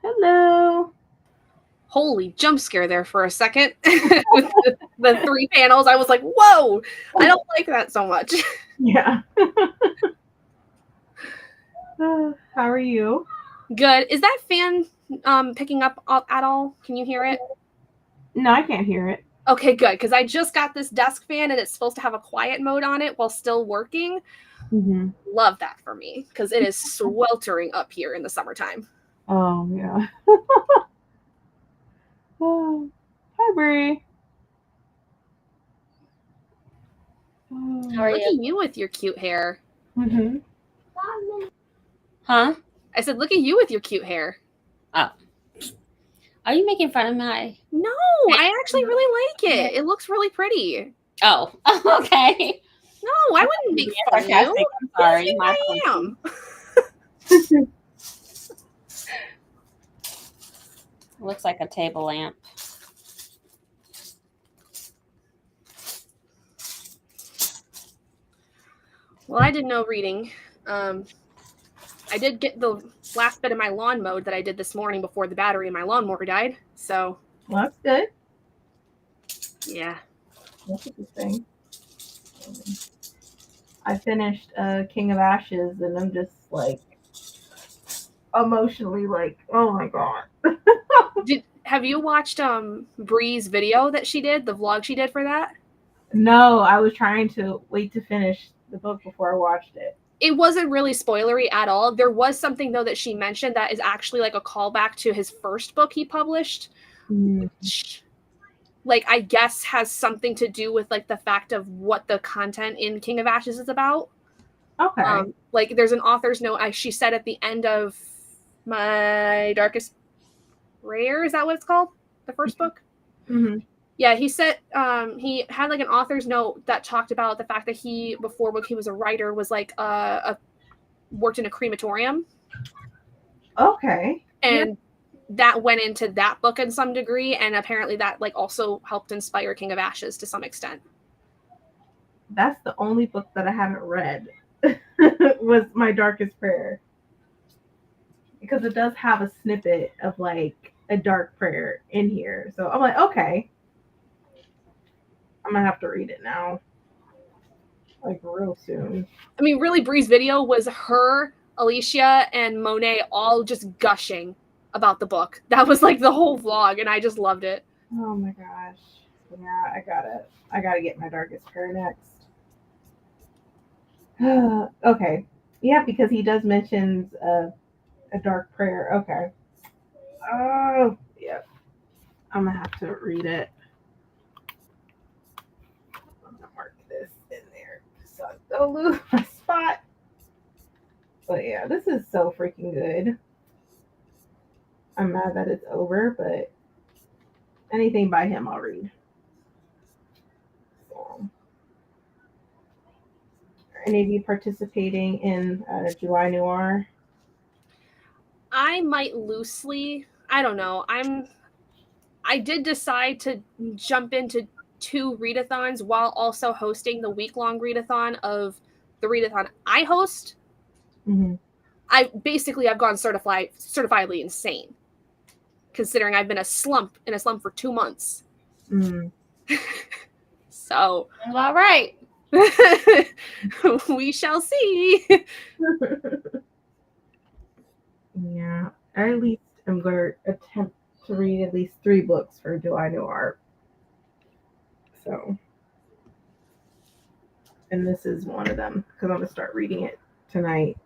Hello. Holy jump scare there for a second with the 3 panels. I was like, whoa, I don't like that so much. Yeah. How are you? Good. Is that fan picking up at all? Can you hear it? No, I can't hear it. Okay, good. Because I just got this desk fan and it's supposed to have a quiet mode on it while still working. Mm-hmm. Love that for me because it is sweltering up here in the summertime. Oh, yeah. Oh, hi, Brie. How are Look you? at you with your cute hair. Mm-hmm. Huh? I said, look at you with your cute hair. Oh. Are you making fun of my... No, I actually really like it. It looks really pretty. Oh, okay. No, I wouldn't make fun of you. I'm sorry. Yes, My I am. Looks like a table lamp. Well, I did no reading. I did get the last bit of my lawn mowed that I did this morning before the battery in my lawnmower died. So, Well, that's good. yeah. That's a good thing. I finished King of Ashes, and I'm just like emotionally like, oh my god. Have you watched Bree's video that she did, the vlog she did for that? No, I was trying to wait to finish the book before I watched it. It wasn't really spoilery at all. There was something though that she mentioned that is actually like a callback to his first book he published, which, like, I guess has something to do with like the fact of what the content in King of Ashes is about. Okay. Like there's an author's note. She said at the end of My Darkest Prayer, is that what it's called? The first book? Mm-hmm. Yeah, he said he had like an author's note that talked about the fact that he, before when he was a writer, was like worked in a crematorium. Okay. And that went into that book in some degree, and apparently that like also helped inspire King of Ashes to some extent. That's the only book that I haven't read was My Darkest Prayer. Because it does have a snippet of like a dark prayer in here. So I'm like, okay. I'm gonna have to read it now. Like real soon. I mean, really, Bree's video was her, Alicia, and Monet all just gushing about the book. That was like the whole vlog, and I just loved it. Oh my gosh. Yeah, I gotta get My Darkest Prayer next. Okay. Yeah, because he does mention a dark prayer. Okay. Oh, yeah. I'm gonna have to read it. I'm gonna mark this in there so I don't lose my spot. But yeah, this is so freaking good. I'm mad that it's over, but anything by him I'll read. So, are any of you participating in July Noir? I might loosely, I don't know. I did decide to jump into 2 readathons while also hosting the week-long readathon of the readathon I host. Mm-hmm. I've gone certifiably insane, considering I've been in a slump for 2 months. Mm. So, All right. we shall see. Yeah, I at least am going to attempt to read at least 3 books for July Noir. So, and this is one of them because I'm going to start reading it tonight.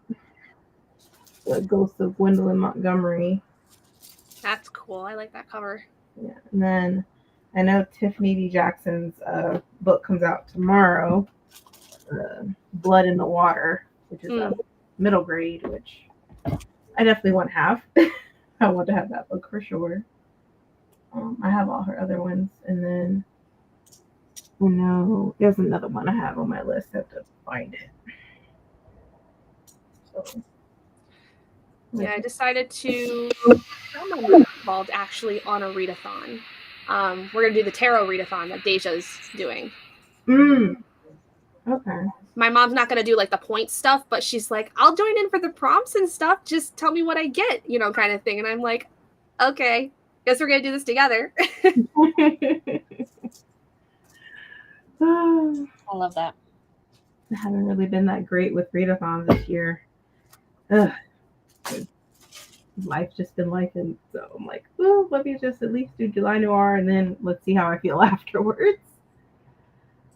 The Ghost of Gwendolyn Montgomery. That's cool. I like that cover. Yeah, and then I know Tiffany D. Jackson's book comes out tomorrow, Blood in the Water, which is a middle grade, which I definitely want to have. I want to have that book for sure. I have all her other ones, and then there's another one I have on my list. I have to find it. So, yeah, I decided to I'm involved actually on a readathon. We're gonna do the tarot readathon that Deja's doing. Okay. My mom's not gonna do like the point stuff, but she's like, I'll join in for the prompts and stuff. Just tell me what I get, kind of thing. And I'm like, Okay. Guess we're gonna do this together. I love that. I haven't really been that great with readathons this year. Ugh. Life's just been life, and so I'm like, well, let me just at least do July Noir, and then let's see how I feel afterwards.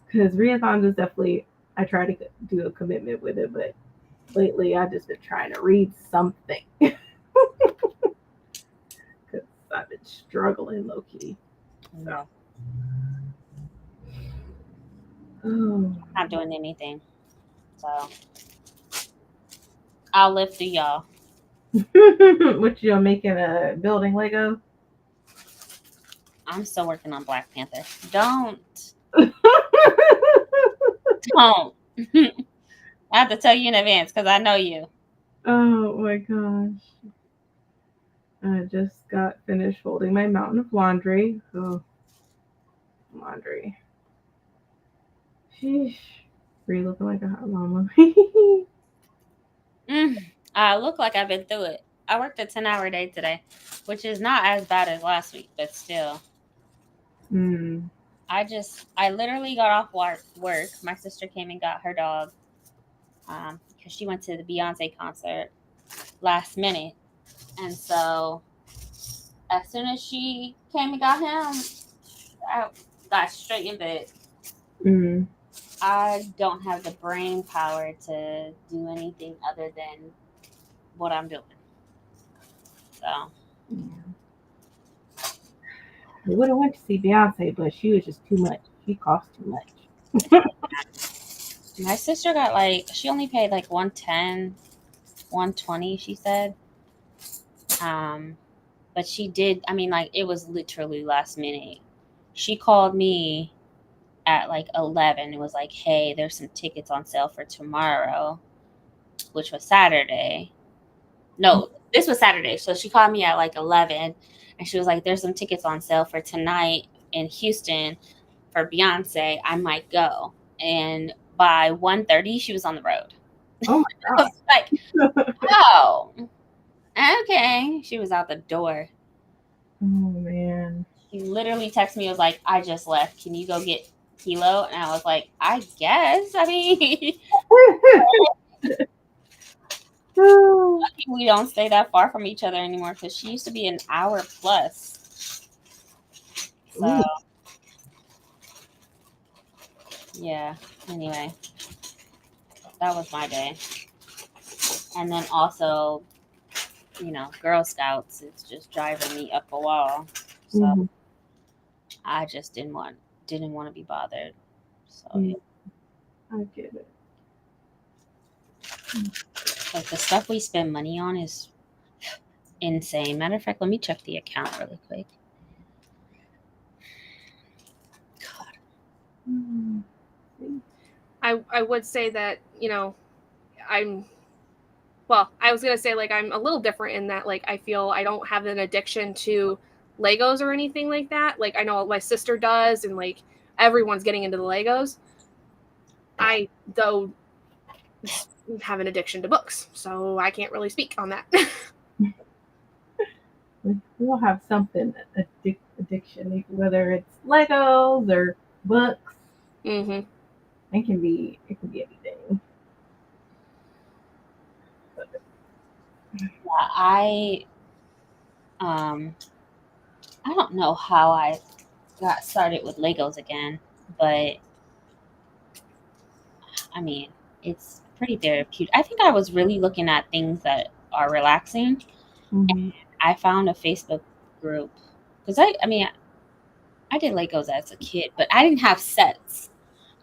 Because readathons is definitely, I try to do a commitment with it, but lately I've just been trying to read something because I've been struggling low key. So. Oh. Not doing anything. So I'll live through y'all. What you making a building Lego? I'm still working on Black Panther. Don't. I have to tell you in advance because I know you. Oh my gosh. I just got finished folding my mountain of laundry. Oh, laundry. Sheesh. Really looking like a hot mama. I look like I've been through it. I worked a 10-hour day today, which is not as bad as last week, but still. I literally got off work. My sister came and got her dog because she went to the Beyonce concert last minute. And so as soon as she came and got him, I got straight in bed. I don't have the brain power to do anything other than what I'm doing. So I would have went to see Beyonce, but she was just too much. She cost too much. my sister got she only paid like 110, 120, she said. But she did, it was literally last minute. She called me at like 11. It was like, hey, there's some tickets on sale for tomorrow, which was Saturday. No, this was Saturday. So she called me at like 11 and she was like, there's some tickets on sale for tonight in Houston for Beyonce. I might go. And by 1:30, she was on the road. Oh my I was like, oh, okay. She was out the door. Oh man. He literally texted me, was like, I just left. Can you go get Kilo? And I was like, I guess. I mean, we don't stay that far from each other anymore because she used to be an hour plus. So, yeah. Anyway, that was my day. And then also, Girl Scouts, it's just driving me up a wall. So I just didn't want to be bothered. So yeah. I get it. Like the stuff we spend money on is insane. Matter of fact, let me check the account really quick. God. I would say that, I was going to say, like, I'm a little different in that, like, I feel I don't have an addiction to Legos or anything like that. Like, I know my sister does, and, like, everyone's getting into the Legos. I, though, have an addiction to books, so I can't really speak on that. We all have something addiction, whether it's Legos or books. Mm-hmm. It can be anything. Yeah, I don't know how I got started with Legos again, but I mean, it's pretty therapeutic. I think I was really looking at things that are relaxing. And I found a Facebook group because I did Legos as a kid, but I didn't have sets.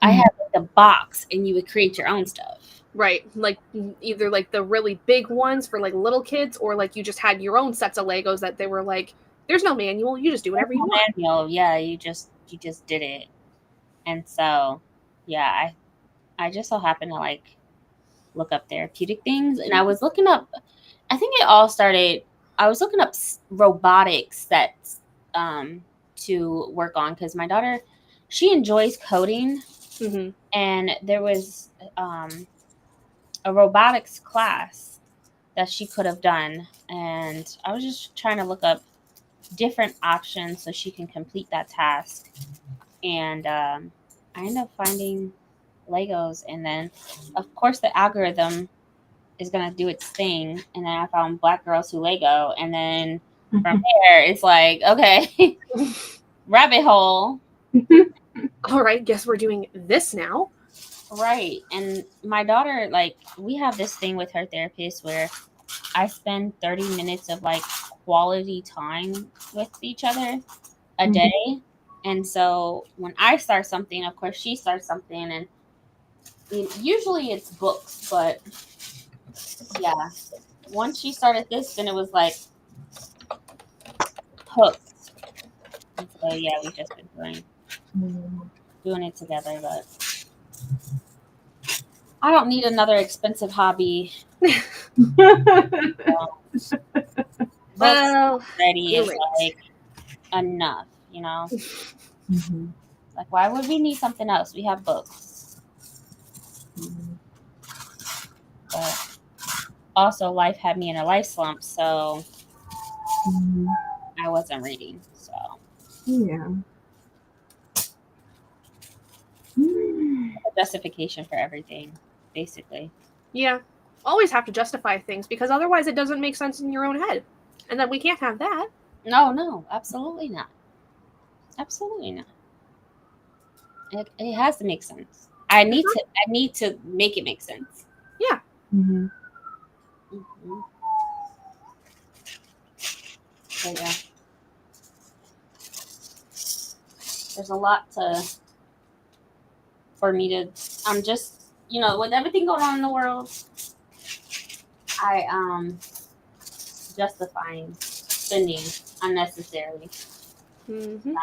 I had like the box, and you would create your own stuff. Right, like either like the really big ones for like little kids, or like you just had your own sets of Legos that they were like, there's no manual, you just do whatever you want. Manual, yeah, you just did it. And so, yeah, I just so happened to like look up therapeutic things, and I was looking up. I think it all started. I was looking up robotics sets to work on because my daughter, she enjoys coding, and there was a robotics class that she could have done, and I was just trying to look up different options so she can complete that task. And I ended up finding Legos, and then of course the algorithm is gonna do its thing, and then I found Black Girls Who Lego, and then from there it's like, okay, rabbit hole. All right, guess we're doing this now. Right. And my daughter, like, we have this thing with her therapist where I spend 30 minutes of like quality time with each other a day. And so when I start something, of course, she starts something, and usually it's books, but yeah, once she started this, then it was like hooked. And so yeah, we've just been doing it together, but I don't need another expensive hobby. Well, already is right. like enough, Like, why would we need something else? We have books. But also, life had me in a life slump, so I wasn't reading. So Yeah. a justification for everything, basically. Yeah. Always have to justify things because otherwise it doesn't make sense in your own head. And then we can't have that. No, absolutely not. Absolutely not. It has to make sense. I need to make it make sense. Yeah. Mm-hmm. Mm-hmm. So yeah, there's a lot for me to. I'm just, with everything going on in the world, I justifying spending unnecessarily. Mm-hmm.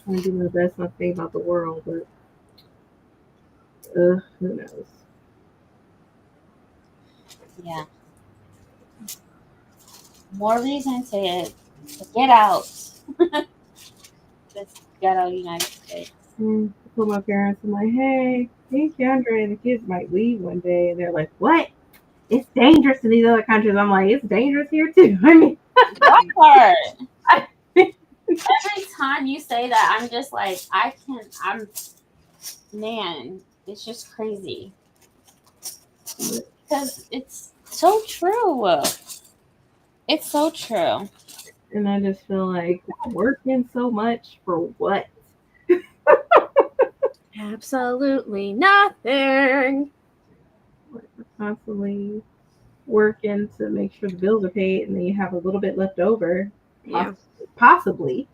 I do my best not to think about the world, but who knows? Yeah. More reason to get out. Let's get out of the United States. I told my parents, I'm like, hey, Keandre and the kids might leave one day. And they're like, what? It's dangerous in these other countries. I'm like, it's dangerous here too. I mean, That part. Every time you say that, I'm just like, man, it's just crazy. Because it's so true. It's so true. And I just feel like working so much for what? Absolutely nothing. Like, we're constantly working to make sure the bills are paid, and then you have a little bit left over. Yeah. Possibly.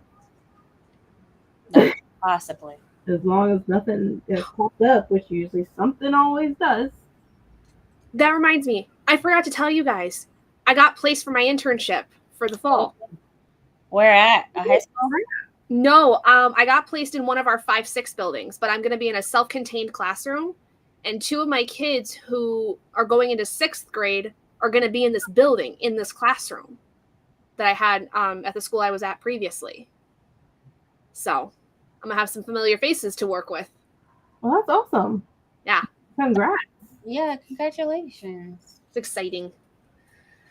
Possibly. As long as nothing has popped up, which usually something always does. That reminds me, I forgot to tell you guys. I got placed for my internship for the fall. Where at? A high school? No, I got placed in one of our 5-6 buildings, but I'm going to be in a self-contained classroom, and 2 of my kids who are going into 6th grade are going to be in this building, in this classroom that I had at the school I was at previously. So I'm going to have some familiar faces to work with. Well, that's awesome. Yeah. Congrats. Yeah, congratulations. It's exciting.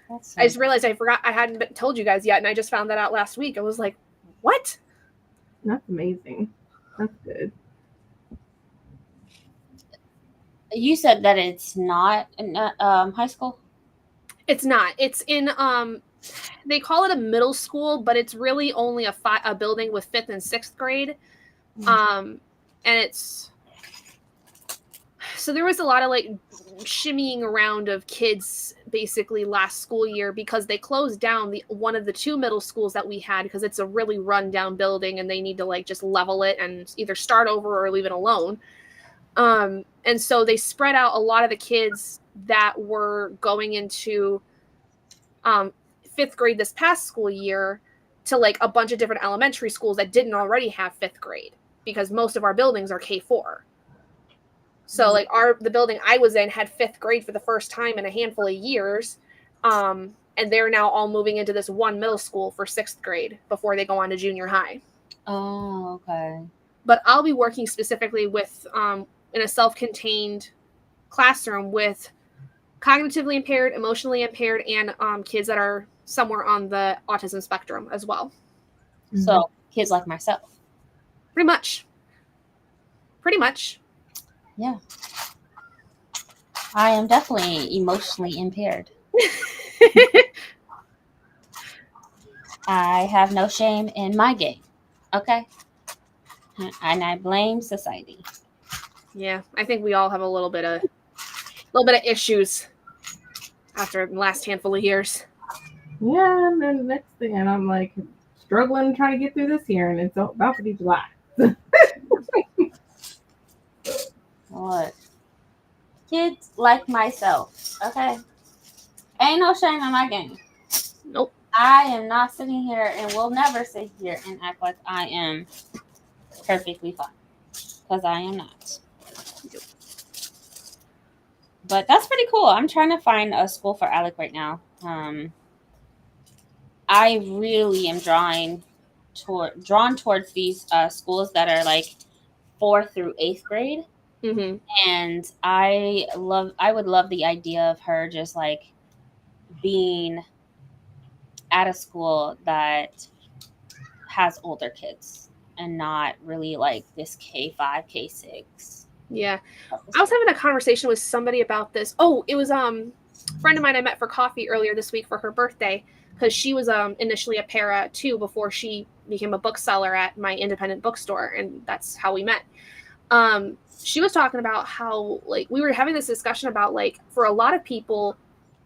That's I just realized I hadn't told you guys yet, and I just found that out last week. I was like, what? That's amazing. That's good. You said that it's not in high school? It's not. It's in they call it a middle school, but it's really only a building with 5th and 6th grade. And it's so there was a lot of like shimmying around of kids basically last school year because they closed down one of the 2 middle schools that we had because it's a really rundown building and they need to like just level it and either start over or leave it alone. And so they spread out a lot of the kids that were going into 5th grade this past school year to like a bunch of different elementary schools that didn't already have 5th grade because most of our buildings are K4. So like the building I was in had 5th grade for the first time in a handful of years. And they're now all moving into this one middle school for 6th grade before they go on to junior high. Oh, okay. But I'll be working specifically with in a self-contained classroom with cognitively impaired, emotionally impaired, and kids that are somewhere on the autism spectrum as well. So kids like myself. Pretty much. Yeah. I am definitely emotionally impaired. I have no shame in my game. Okay. And I blame society. Yeah, I think we all have a little bit of issues after the last handful of years. Yeah, and then the next thing, and I'm like struggling trying to get through this year, and it's about to be July. What? Kids like myself. Okay. Ain't no shame in my game. Nope. I am not sitting here and will never sit here and act like I am perfectly fine. Because I am not. But that's pretty cool. I'm trying to find a school for Alec right now. I really am drawn towards these schools that are like 4th through 8th grade. Mm-hmm. And I would love the idea of her just like being at a school that has older kids and not really like this K5, K6. Yeah. I was having a conversation with somebody about this. Oh, it was a friend of mine I met for coffee earlier this week for her birthday, because she was initially a para too before she became a bookseller at my independent bookstore, and that's how we met. She was talking about how, like, we were having this discussion about, like, for a lot of people,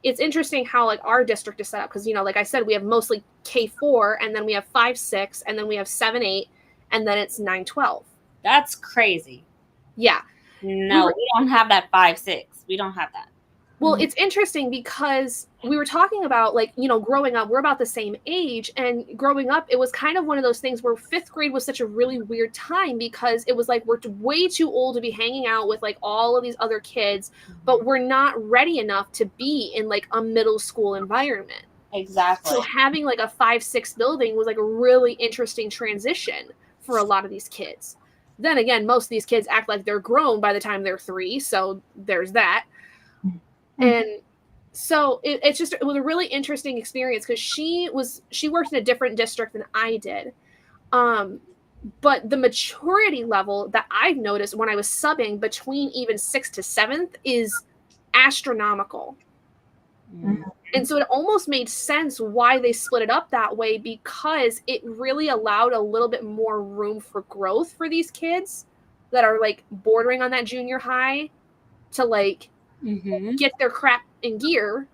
it's interesting how, like, our district is set up, because, you know, like I said, we have mostly K4, and then we have 5-6, and then we have 7-8, and then it's 9-12. That's crazy. Yeah. No, we don't have that 5-6. We don't have that. Well, it's interesting because we were talking about, like, you know, growing up, we're about the same age, and growing up, it was kind of one of those things where 5th grade was such a really weird time, because it was like we're way too old to be hanging out with like all of these other kids, but we're not ready enough to be in like a middle school environment. Exactly. So having like a 5-6 building was like a really interesting transition for a lot of these kids. Then again, most of these kids act like they're grown by the time they're 3, so there's that. And so it was a really interesting experience, because she worked in a different district than I did. But the maturity level that I've noticed when I was subbing between even 6th to 7th is astronomical. And so it almost made sense why they split it up that way, because it really allowed a little bit more room for growth for these kids that are like bordering on that junior high to like get their crap in gear.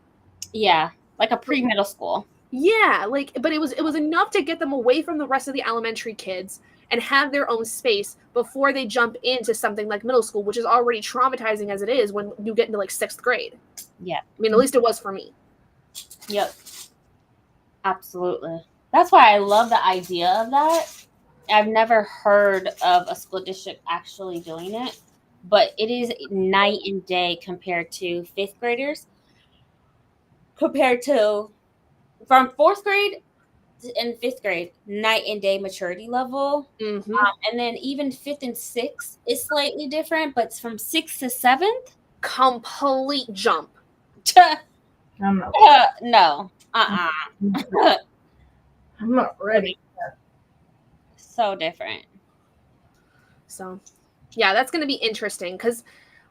Yeah, like a pre-middle school. Yeah, like, but it was enough to get them away from the rest of the elementary kids and have their own space before they jump into something like middle school, which is already traumatizing as it is when you get into like 6th grade. Yeah. I mean, at least it was for me. Yep. Absolutely. That's why I love the idea of that. I've never heard of a school district actually doing it, but it is night and day compared to 5th graders. Compared to from 4th grade and 5th grade, night and day maturity level. Mm-hmm. And then even 5th and 6th is slightly different, but from 6th to 7th, complete jump. I'm not. No. I'm not ready. So different. So, yeah, that's going to be interesting, because,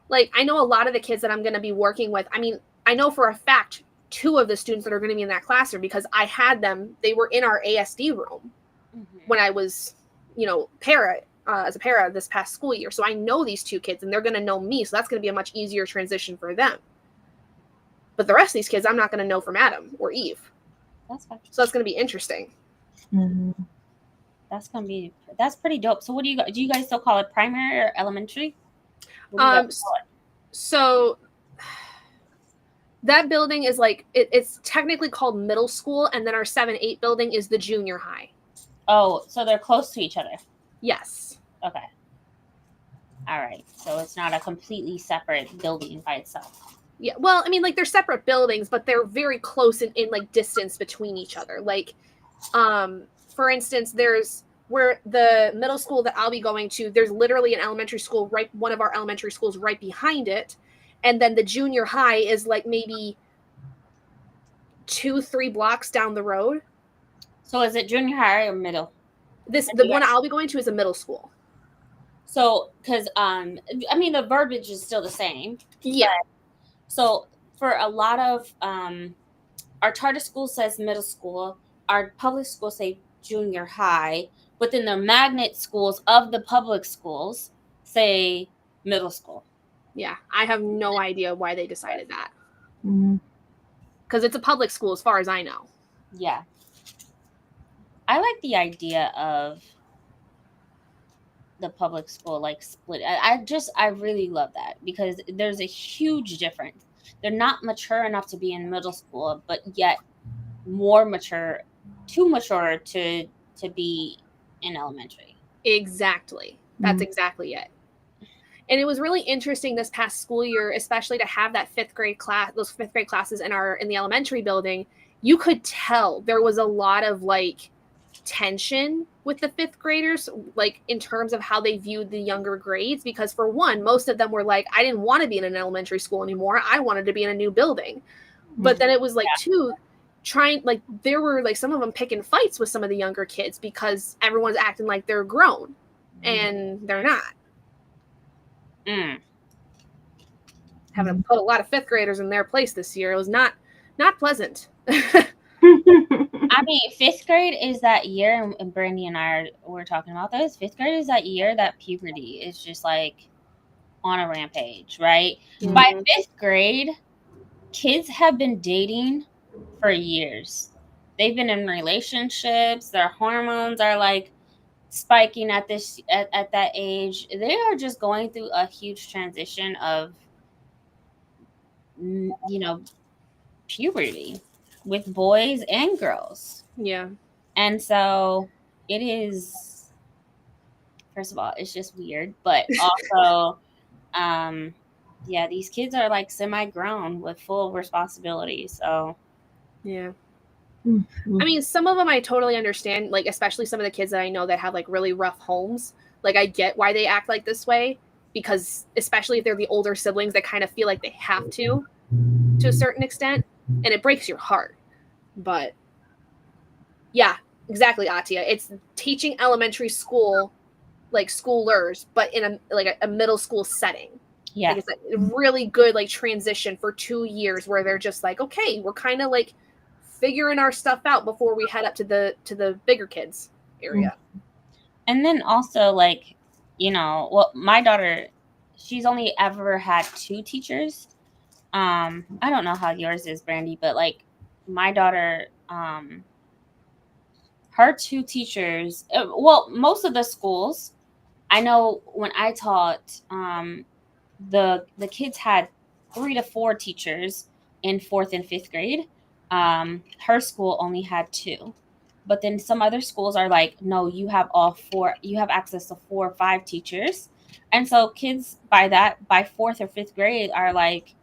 like, I know a lot of the kids that I'm going to be working with. I mean, I know for a fact 2 of the students that are going to be in that classroom, because I had them. They were in our ASD room when I was, you know, as a para this past school year. So I know these 2 kids, and they're going to know me. So that's going to be a much easier transition for them. But the rest of these kids, I'm not going to know from Adam or Eve. That's fine. So that's going to be interesting. Mm-hmm. That's pretty dope. So what do you guys still call it, primary or elementary? So that building is like, it's technically called middle school, and then our 7-8 building is the junior high. Oh, so they're close to each other. Yes. Okay. All right. So it's not a completely separate building by itself. Yeah. Well, I mean, like, they're separate buildings, but they're very close in like distance between each other. Like, for instance, there's where the middle school that I'll be going to, there's literally an elementary school one of our elementary schools right behind it. and then the junior high is like maybe 2-3 blocks down the road. So is it junior high or middle? The one I'll be going to is a middle school. So, because I mean, the verbiage is still the same. Yeah. So for a lot of our charter school says middle school, our public schools say junior high, but then the magnet schools of the public schools say middle school. Yeah, I have no idea why they decided that. Mhm. Because it's a public school, as far as I know. Yeah. I like the idea of the public school like split. I really love that because there's a huge difference. They're not mature enough to be in middle school, but yet more mature, too mature to be in elementary. Exactly. That's exactly it. And it was really interesting this past school year, especially to have that fifth grade class, those fifth grade classes in the elementary building. You could tell there was a lot of like tension with the fifth graders, like in terms of how they viewed the younger grades. Because for one, most of them were like, I didn't want to be in an elementary school anymore. I wanted to be in a new building. But then it was like two trying, like there were like some of them picking fights with some of the younger kids because everyone's acting like they're grown and they're not. Having to put a lot of fifth graders in their place this year. It was not pleasant. I mean, fifth grade is that year, and Brandy and I were talking about this. Fifth grade is that year that puberty is just like on a rampage, right? Mhm. By fifth grade, kids have been dating for years. They've been in relationships. Their hormones are like spiking at that age. They are just going through a huge transition of, puberty with boys and girls. Yeah. And so it is, first of all, it's just weird, but also, yeah, these kids are like semi-grown with full responsibility. So, yeah. I mean, some of them I totally understand, like especially some of the kids that I know that have like really rough homes. Like I get why they act like this way because especially if they're the older siblings that kind of feel like they have to a certain extent, and it breaks your heart. But yeah, exactly, Atia. It's teaching elementary school like schoolers, but in a middle school setting. yeah. Like it's a really good like transition for 2 years where they're just like, okay, we're kind of like figuring our stuff out before we head up to the bigger kids area. And then also like, well, my daughter, she's only ever had 2 teachers. I don't know how yours is, Brandy, but like my daughter, her 2 teachers, well, most of the schools, I know when I taught, the kids had 3 to 4 teachers in 4th and 5th grade. Her school only had 2. But then some other schools are like, no, you have all 4, you have access to 4 or 5 teachers. And so kids by 4th or 5th grade are like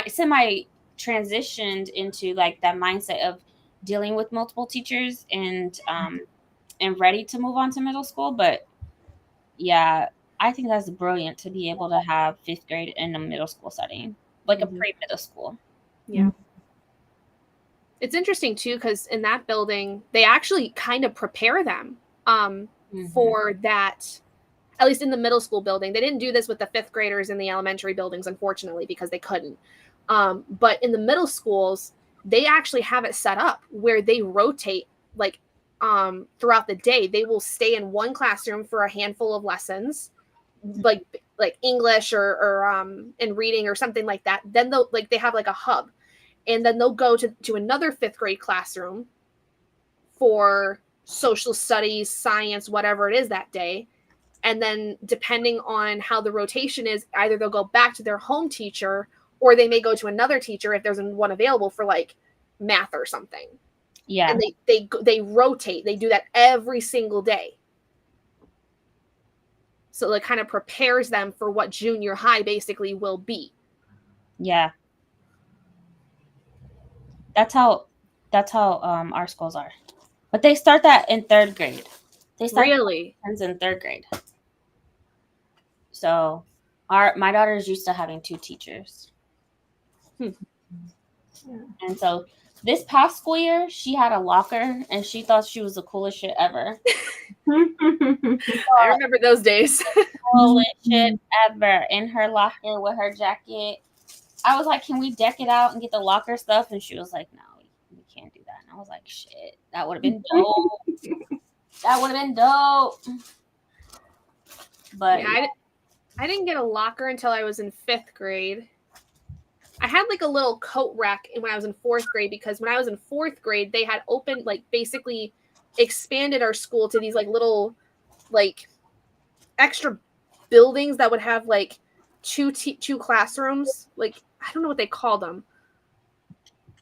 semi transitioned into like that mindset of dealing with multiple teachers and ready to move on to middle school. But yeah, I think that's brilliant to be able to have 5th grade in a middle school setting, like a pre-middle school. Yeah. It's interesting too because in that building they actually kind of prepare them for that. At least in the middle school building, they didn't do this with the 5th graders in the elementary buildings, unfortunately, because they couldn't. But in the middle schools, they actually have it set up where they rotate like throughout the day. They will stay in one classroom for a handful of lessons, like English or in reading or something like that. Then they'll they have like a hub, and then they'll go to another 5th grade classroom for social studies, science, whatever it is that day. And then depending on how the rotation is, either they'll go back to their home teacher or they may go to another teacher if there's one available for like math or something. Yeah. And they rotate. They do that every single day. So it kind of prepares them for what junior high basically will be. Yeah. That's how our schools are. But they start that in 3rd grade. They start really in 3rd grade. So My daughter is used to having 2 teachers. Yeah. And so this past school year, she had a locker and she thought she was the coolest shit ever. I remember those days. Coolest shit ever in her locker with her jacket. I was like, can we deck it out and get the locker stuff? And she was like, no, we can't do that. And I was like, shit, that would have been dope. That would have been dope. But yeah, I didn't get a locker until I was in 5th grade. I had like a little coat rack when I was in 4th grade, because when I was in 4th grade, they had opened, like, basically expanded our school to these like little like extra buildings that would have like two classrooms. Like, I don't know what they called them,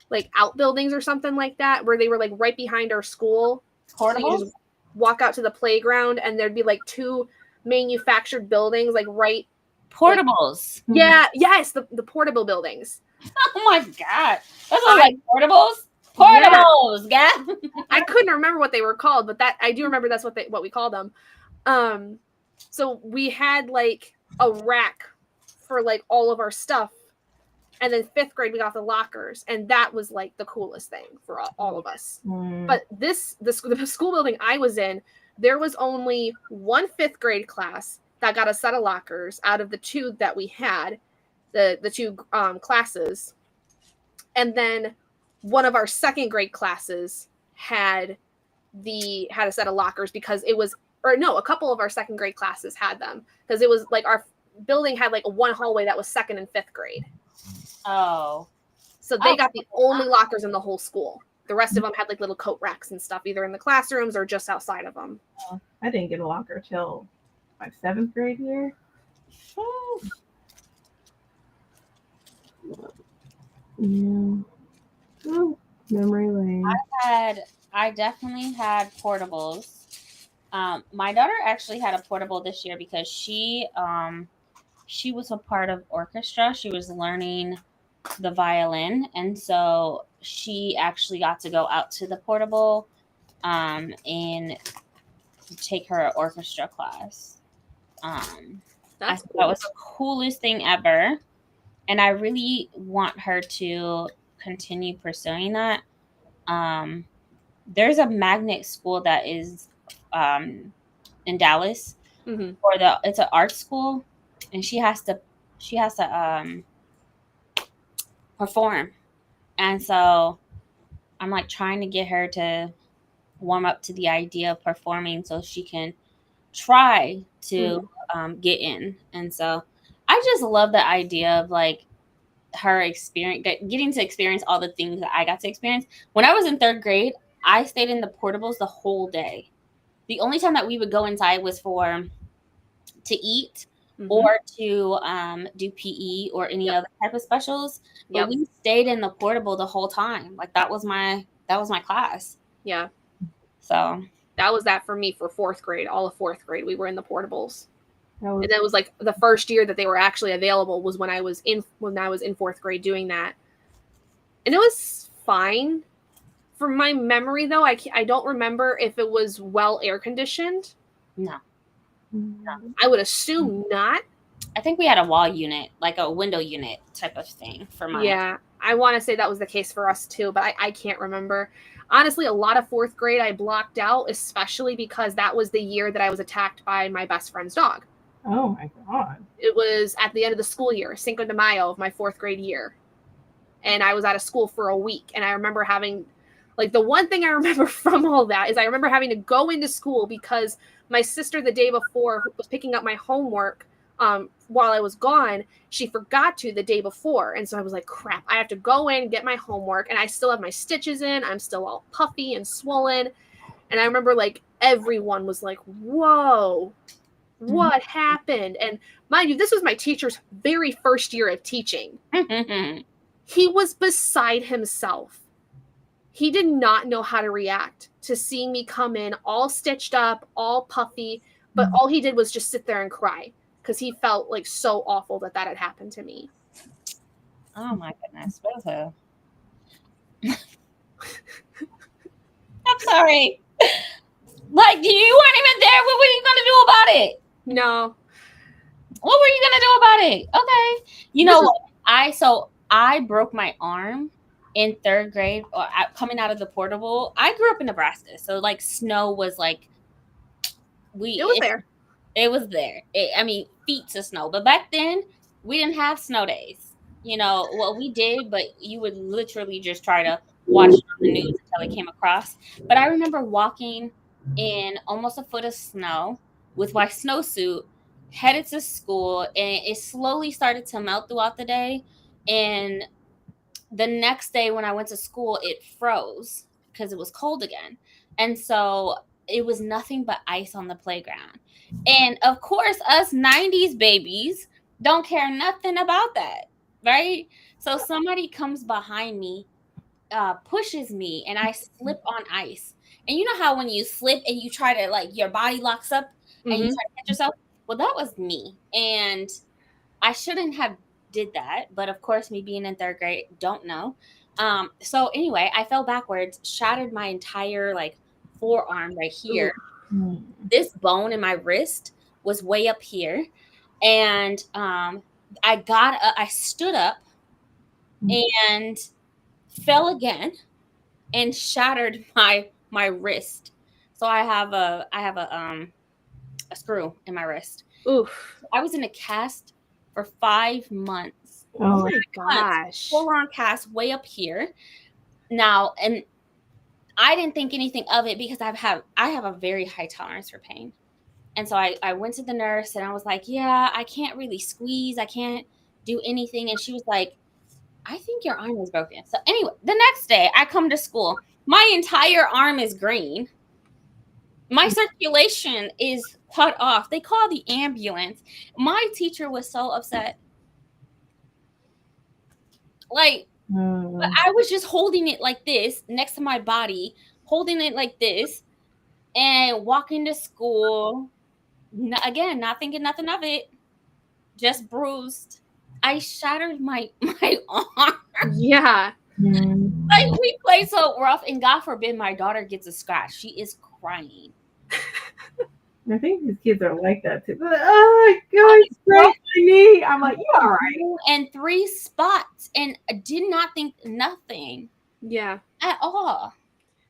like outbuildings or something like that, where they were like right behind our school. So you just walk out to the playground and there'd be like 2 manufactured buildings, like right. portables. Like, yeah, yes, the portable buildings. Oh my god, those are like portables. Portables, yeah. I couldn't remember what they were called, but that I do remember that's what we called them. So we had like a rack for like all of our stuff, and then 5th grade we got the lockers, and that was like the coolest thing for all of us. But the school building I was in, there was only one 5th grade class that got a set of lockers out of the 2 that we had, the 2 classes, and then one of our 2nd grade classes had a set of lockers, because it was, or no, a couple of our 2nd grade classes had them, because it was like our building had like a one hallway that was 2nd and 5th grade. Oh, so they got the only lockers in the whole school. The rest of them had like little coat racks and stuff, either in the classrooms or just outside of them. I didn't get a locker till my 7th grade year. Yeah. Oh, memory lane. I definitely had portables. My daughter actually had a portable this year because she was a part of orchestra. She was learning the violin, and so she actually got to go out to the portable and take her orchestra class. That was the coolest thing ever, and I really want her to continue pursuing that. There's a magnet school that is in Dallas, it's an art school, and she has to perform, and so I'm like trying to get her to warm up to the idea of performing so she can try to get in. And so I just love the idea of like her getting to experience all the things that I got to experience. When I was in 3rd grade, I stayed in the portables the whole day. The only time that we would go inside was to eat or to do PE or any other type of specials. But we stayed in the portable the whole time. Like that was my class. Yeah. So that was that for me for 4th grade. All of 4th grade, we were in the portables. And it was like the first year that they were actually available was when I was in 4th grade doing that. And it was fine. From my memory, though, I don't remember if it was well air conditioned. No. I would assume not. I think we had a wall unit, like a window unit type of thing for mine. Yeah, I want to say that was the case for us too, but I can't remember. Honestly, a lot of 4th grade I blocked out, especially because that was the year that I was attacked by my best friend's dog. Oh my God. It was at the end of the school year, Cinco de Mayo of my 4th grade year. And I was out of school for a week. And I remember having, like, the one thing I remember from all that is I remember having to go into school because my sister the day before was picking up my homework while I was gone. She forgot to the day before. And so I was like, crap, I have to go in and get my homework. And I still have my stitches in. I'm still all puffy and swollen. And I remember, like, everyone was like, whoa, what happened? And mind you, this was my teacher's very first year of teaching. He was beside himself. He did not know how to react to seeing me come in all stitched up, all puffy, but all he did was just sit there and cry because he felt like so awful that had happened to me. Oh my goodness. I'm sorry. Like, you weren't even there. What were you going to do about it? No. What were you gonna do about it? Okay. You know what? I broke my arm in 3rd grade coming out of the portable. I grew up in Nebraska, so like snow was like It was there. it was there. I mean, feet of snow. But back then, we didn't have snow days. Well, we did, but you would literally just try to watch it on the news until it came across. But I remember walking in almost a foot of snow with my snowsuit, headed to school, and it slowly started to melt throughout the day. And the next day when I went to school, it froze because it was cold again. And so it was nothing but ice on the playground. And of course, us 90s babies don't care nothing about that, right? So somebody comes behind me, pushes me, and I slip on ice. And you know how when you slip and you try to, like, your body locks up and you try to catch yourself? Well, that was me. And I shouldn't have did that, but of course, me being in 3rd grade, don't know. So anyway, I fell backwards, shattered my entire like forearm right here. Mm. This bone in my wrist was way up here, and I stood up and fell again and shattered my wrist. So I have a screw in my wrist. Oof. I was in a cast for 5 months. Oh my gosh. Full on cast way up here. Now, and I didn't think anything of it because I have a very high tolerance for pain. And so I went to the nurse and I was like, yeah, I can't really squeeze. I can't do anything. And she was like, I think your arm is broken. So anyway, the next day I come to school. My entire arm is green. My circulation is cut off. They call the ambulance. My teacher was so upset. Like, but I was just holding it like this next to my body, holding it like this, and walking to school. Again, not thinking nothing of it, just bruised. I shattered my arm. Yeah. Like, we play so rough, and God forbid my daughter gets a scratch. She is crying. I think these kids are like that too. They're like, oh, God, scratch my knee. I'm like, you all right. And 3 spots, and I did not think nothing Yeah. at all.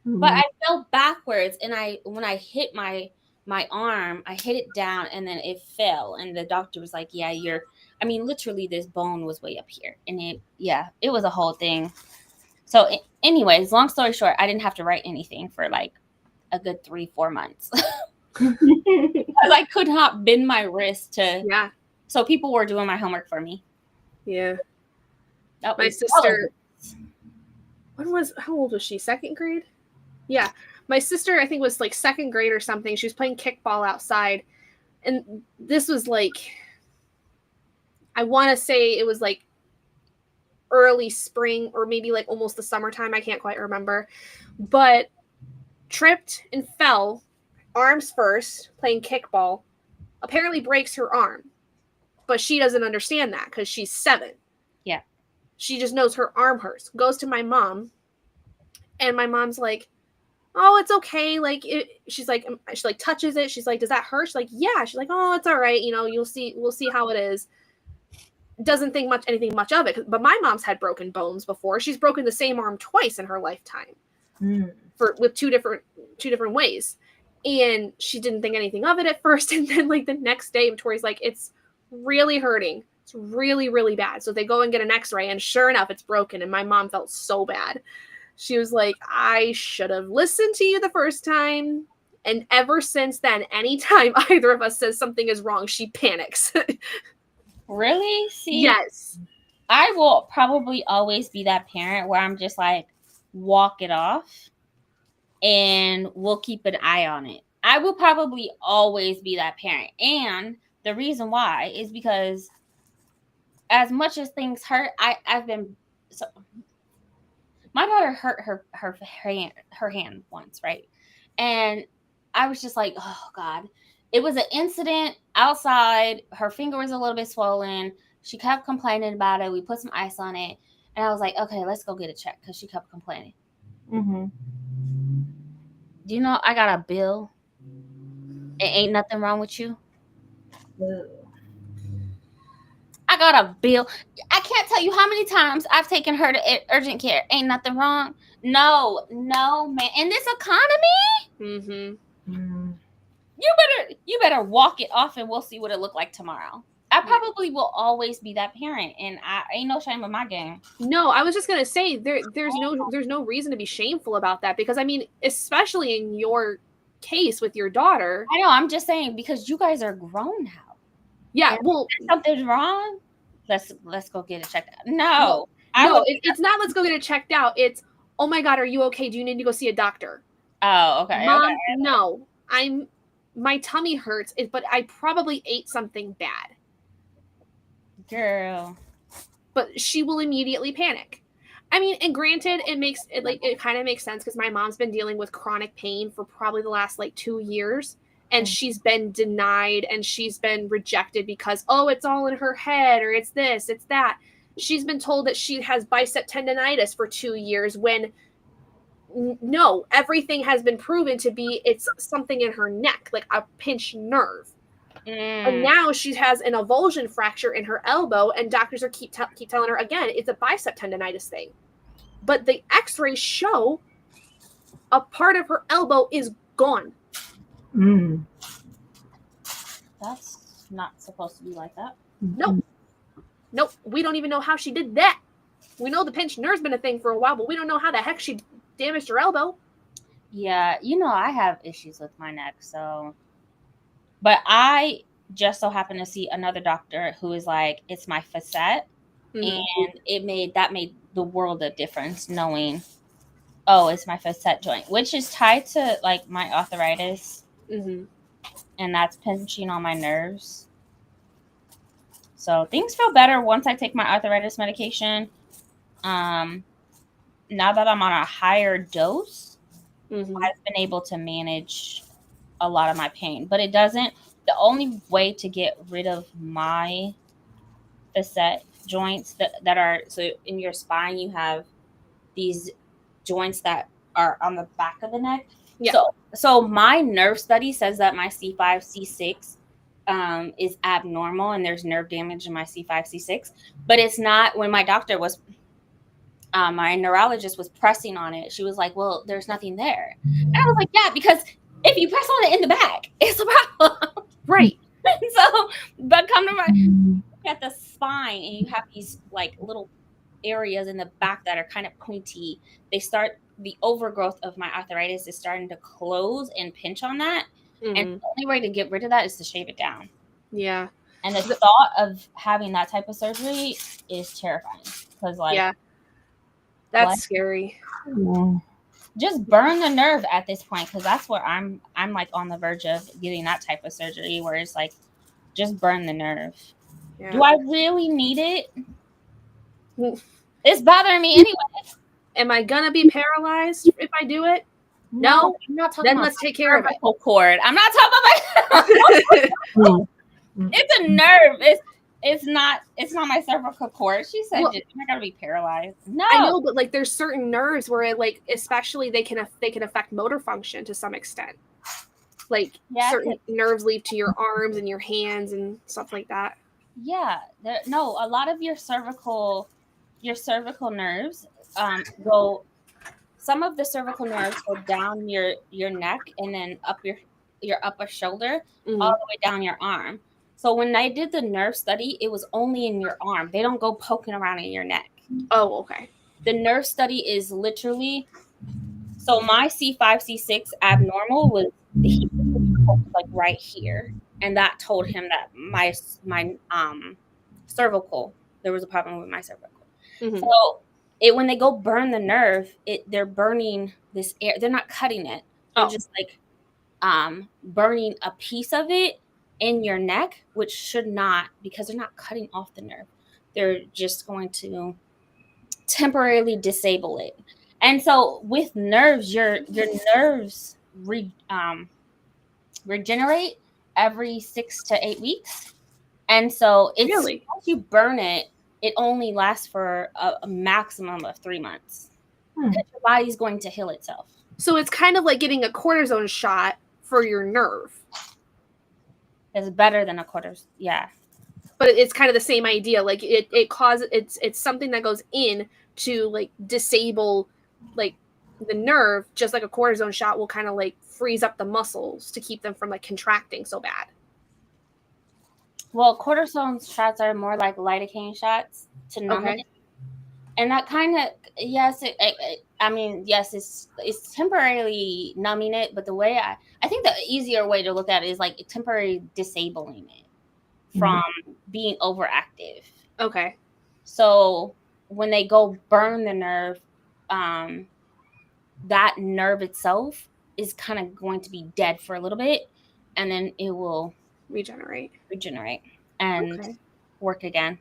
But I fell backwards, and when I hit my arm, I hit it down, and then it fell. And the doctor was like, "Yeah, literally, this bone was way up here." And it was a whole thing. So, anyways, long story short, I didn't have to write anything for like a good 3-4 months because I could not bend my wrist to. Yeah. So people were doing my homework for me. Yeah. My sister. How old was she? 2nd grade? Yeah. My sister, I think, was like 2nd grade or something. She was playing kickball outside. And this was like, I want to say it was like early spring or maybe like almost the summertime. I can't quite remember. But tripped and fell, arms first, playing kickball. Apparently breaks her arm. But she doesn't understand that because she's 7. Yeah. She just knows her arm hurts. Goes to my mom. And my mom's like, oh, it's okay. Like, she touches it. She's like, does that hurt? She's like, yeah. She's like, oh, it's all right. We'll see how it is. Doesn't think anything much of it. But my mom's had broken bones before. She's broken the same arm twice in her lifetime with two different ways. And she didn't think anything of it at first. And then like the next day, Tori's like, it's really hurting. It's really, really bad. So they go and get an x-ray, and sure enough, it's broken. And my mom felt so bad. She was like, I should have listened to you the first time. And ever since then, anytime either of us says something is wrong, she panics. Really? See? Yes. I will probably always be that parent where I'm just like, walk it off and we'll keep an eye on it. I will probably always be that parent. And the reason why is because as much as things hurt, my daughter hurt her hand once, right? And I was just like, oh God. It was an incident outside. Her finger was a little bit swollen. She kept complaining about it. We put some ice on it. And I was like, okay, let's go get a check because she kept complaining. Mm-hmm. Do you know I got a bill? It ain't nothing wrong with you. I got a bill. I can't tell you how many times I've taken her to urgent care. Ain't nothing wrong. No, man. In this economy, you better walk it off, and we'll see what it look like tomorrow. I probably will always be that parent, and I ain't no shame in my game. No, I was just gonna say there's no reason to be shameful about that, because I mean, especially in your case with your daughter. I know. I'm just saying, because you guys are grown now. Yeah. And well, if something's wrong. Let's go get it checked out. No, it's not. Let's go get it checked out. It's, oh my God, are you okay? Do you need to go see a doctor? Oh, okay. Mom, okay. no. My tummy hurts, but I probably ate something bad. Girl. But she will immediately panic. I mean, and granted, it kind of makes sense, because my mom's been dealing with chronic pain for probably the last 2 years, and she's been denied and she's been rejected because, oh, it's all in her head, or it's this, it's that. She's been told that she has bicep tendonitis for 2 years, when no, everything has been proven to be it's something in her neck, like a pinched nerve. And now she has an avulsion fracture in her elbow, and doctors are keep telling her again, it's a bicep tendonitis thing. But the x-rays show a part of her elbow is gone. That's not supposed to be like that. Nope. We don't even know how she did that. We know the pinched nerve's been a thing for a while, but we don't know how the heck she damaged her elbow. Yeah, I have issues with my neck, so. But I just so happen to see another doctor who is like, it's my facet, and it made the world of difference, knowing, oh, it's my facet joint, which is tied to my arthritis, and that's pinching on my nerves. So things feel better once I take my arthritis medication. Now that I'm on a higher dose, I've been able to manage a lot of my pain, but it doesn't. The only way to get rid of my facet joints that are, so in your spine, you have these joints that are on the back of the neck. Yeah. So my nerve study says that my C5, C6 is abnormal, and there's nerve damage in my C5, C6, but it's not. When my doctor was, my neurologist was pressing on it, she was like, well, there's nothing there. And I was like, yeah, because if you press on it in the back, it's a problem. Right. So, but come to look at the spine, and you have these little areas in the back that are kind of pointy. The overgrowth of my arthritis is starting to close and pinch on that. And the only way to get rid of that is to shave it down. Yeah. And the thought of having that type of surgery is terrifying, because yeah, that's scary. Just burn the nerve at this point, because that's where I'm on the verge of getting that type of surgery, where it's just burn the nerve. Yeah. Do I really need it? It's bothering me anyway. Am I gonna be paralyzed if I do it? No, I'm not talking about. Then let's take care of it. Cord. I'm not talking about. It's a nerve. It's not my cervical cord. She said, "You're not gonna be paralyzed." No, I know, but there's certain nerves where especially they can affect motor function to some extent. Certain nerves lead to your arms and your hands and stuff like that. Yeah, a lot of your cervical nerves go. Some of the cervical nerves go down your neck and then up your upper shoulder, all the way down your arm. So when I did the nerve study, it was only in your arm. They don't go poking around in your neck. Oh, okay. The nerve study is literally, so my C5, C6 abnormal was right here. And that told him that my cervical, there was a problem with my cervical. So when they go burn the nerve, they're burning this air. They're not cutting it. They're just burning a piece of it in your neck, which should not, because they're not cutting off the nerve. They're just going to temporarily disable it. And so with nerves, your nerves regenerate every 6 to 8 weeks. And so once you burn it, it only lasts for a maximum of 3 months. Because your body's going to heal itself. So it's kind of like getting a cortisone shot for your nerve. It's better than a cortisone. Yeah. but it's kind of the same idea. Like it causes it's something that goes in to like disable like the nerve, just like a cortisone shot will kind of like freeze up the muscles to keep them from like contracting so bad. Well, cortisone shots are more like lidocaine shots to numb it. And that kind of, yes, it's temporarily numbing it, but the way I think the easier way to look at it is like temporarily disabling it from being overactive. Okay. So when they go burn the nerve, that nerve itself is kind of going to be dead for a little bit, and then it will regenerate and work again.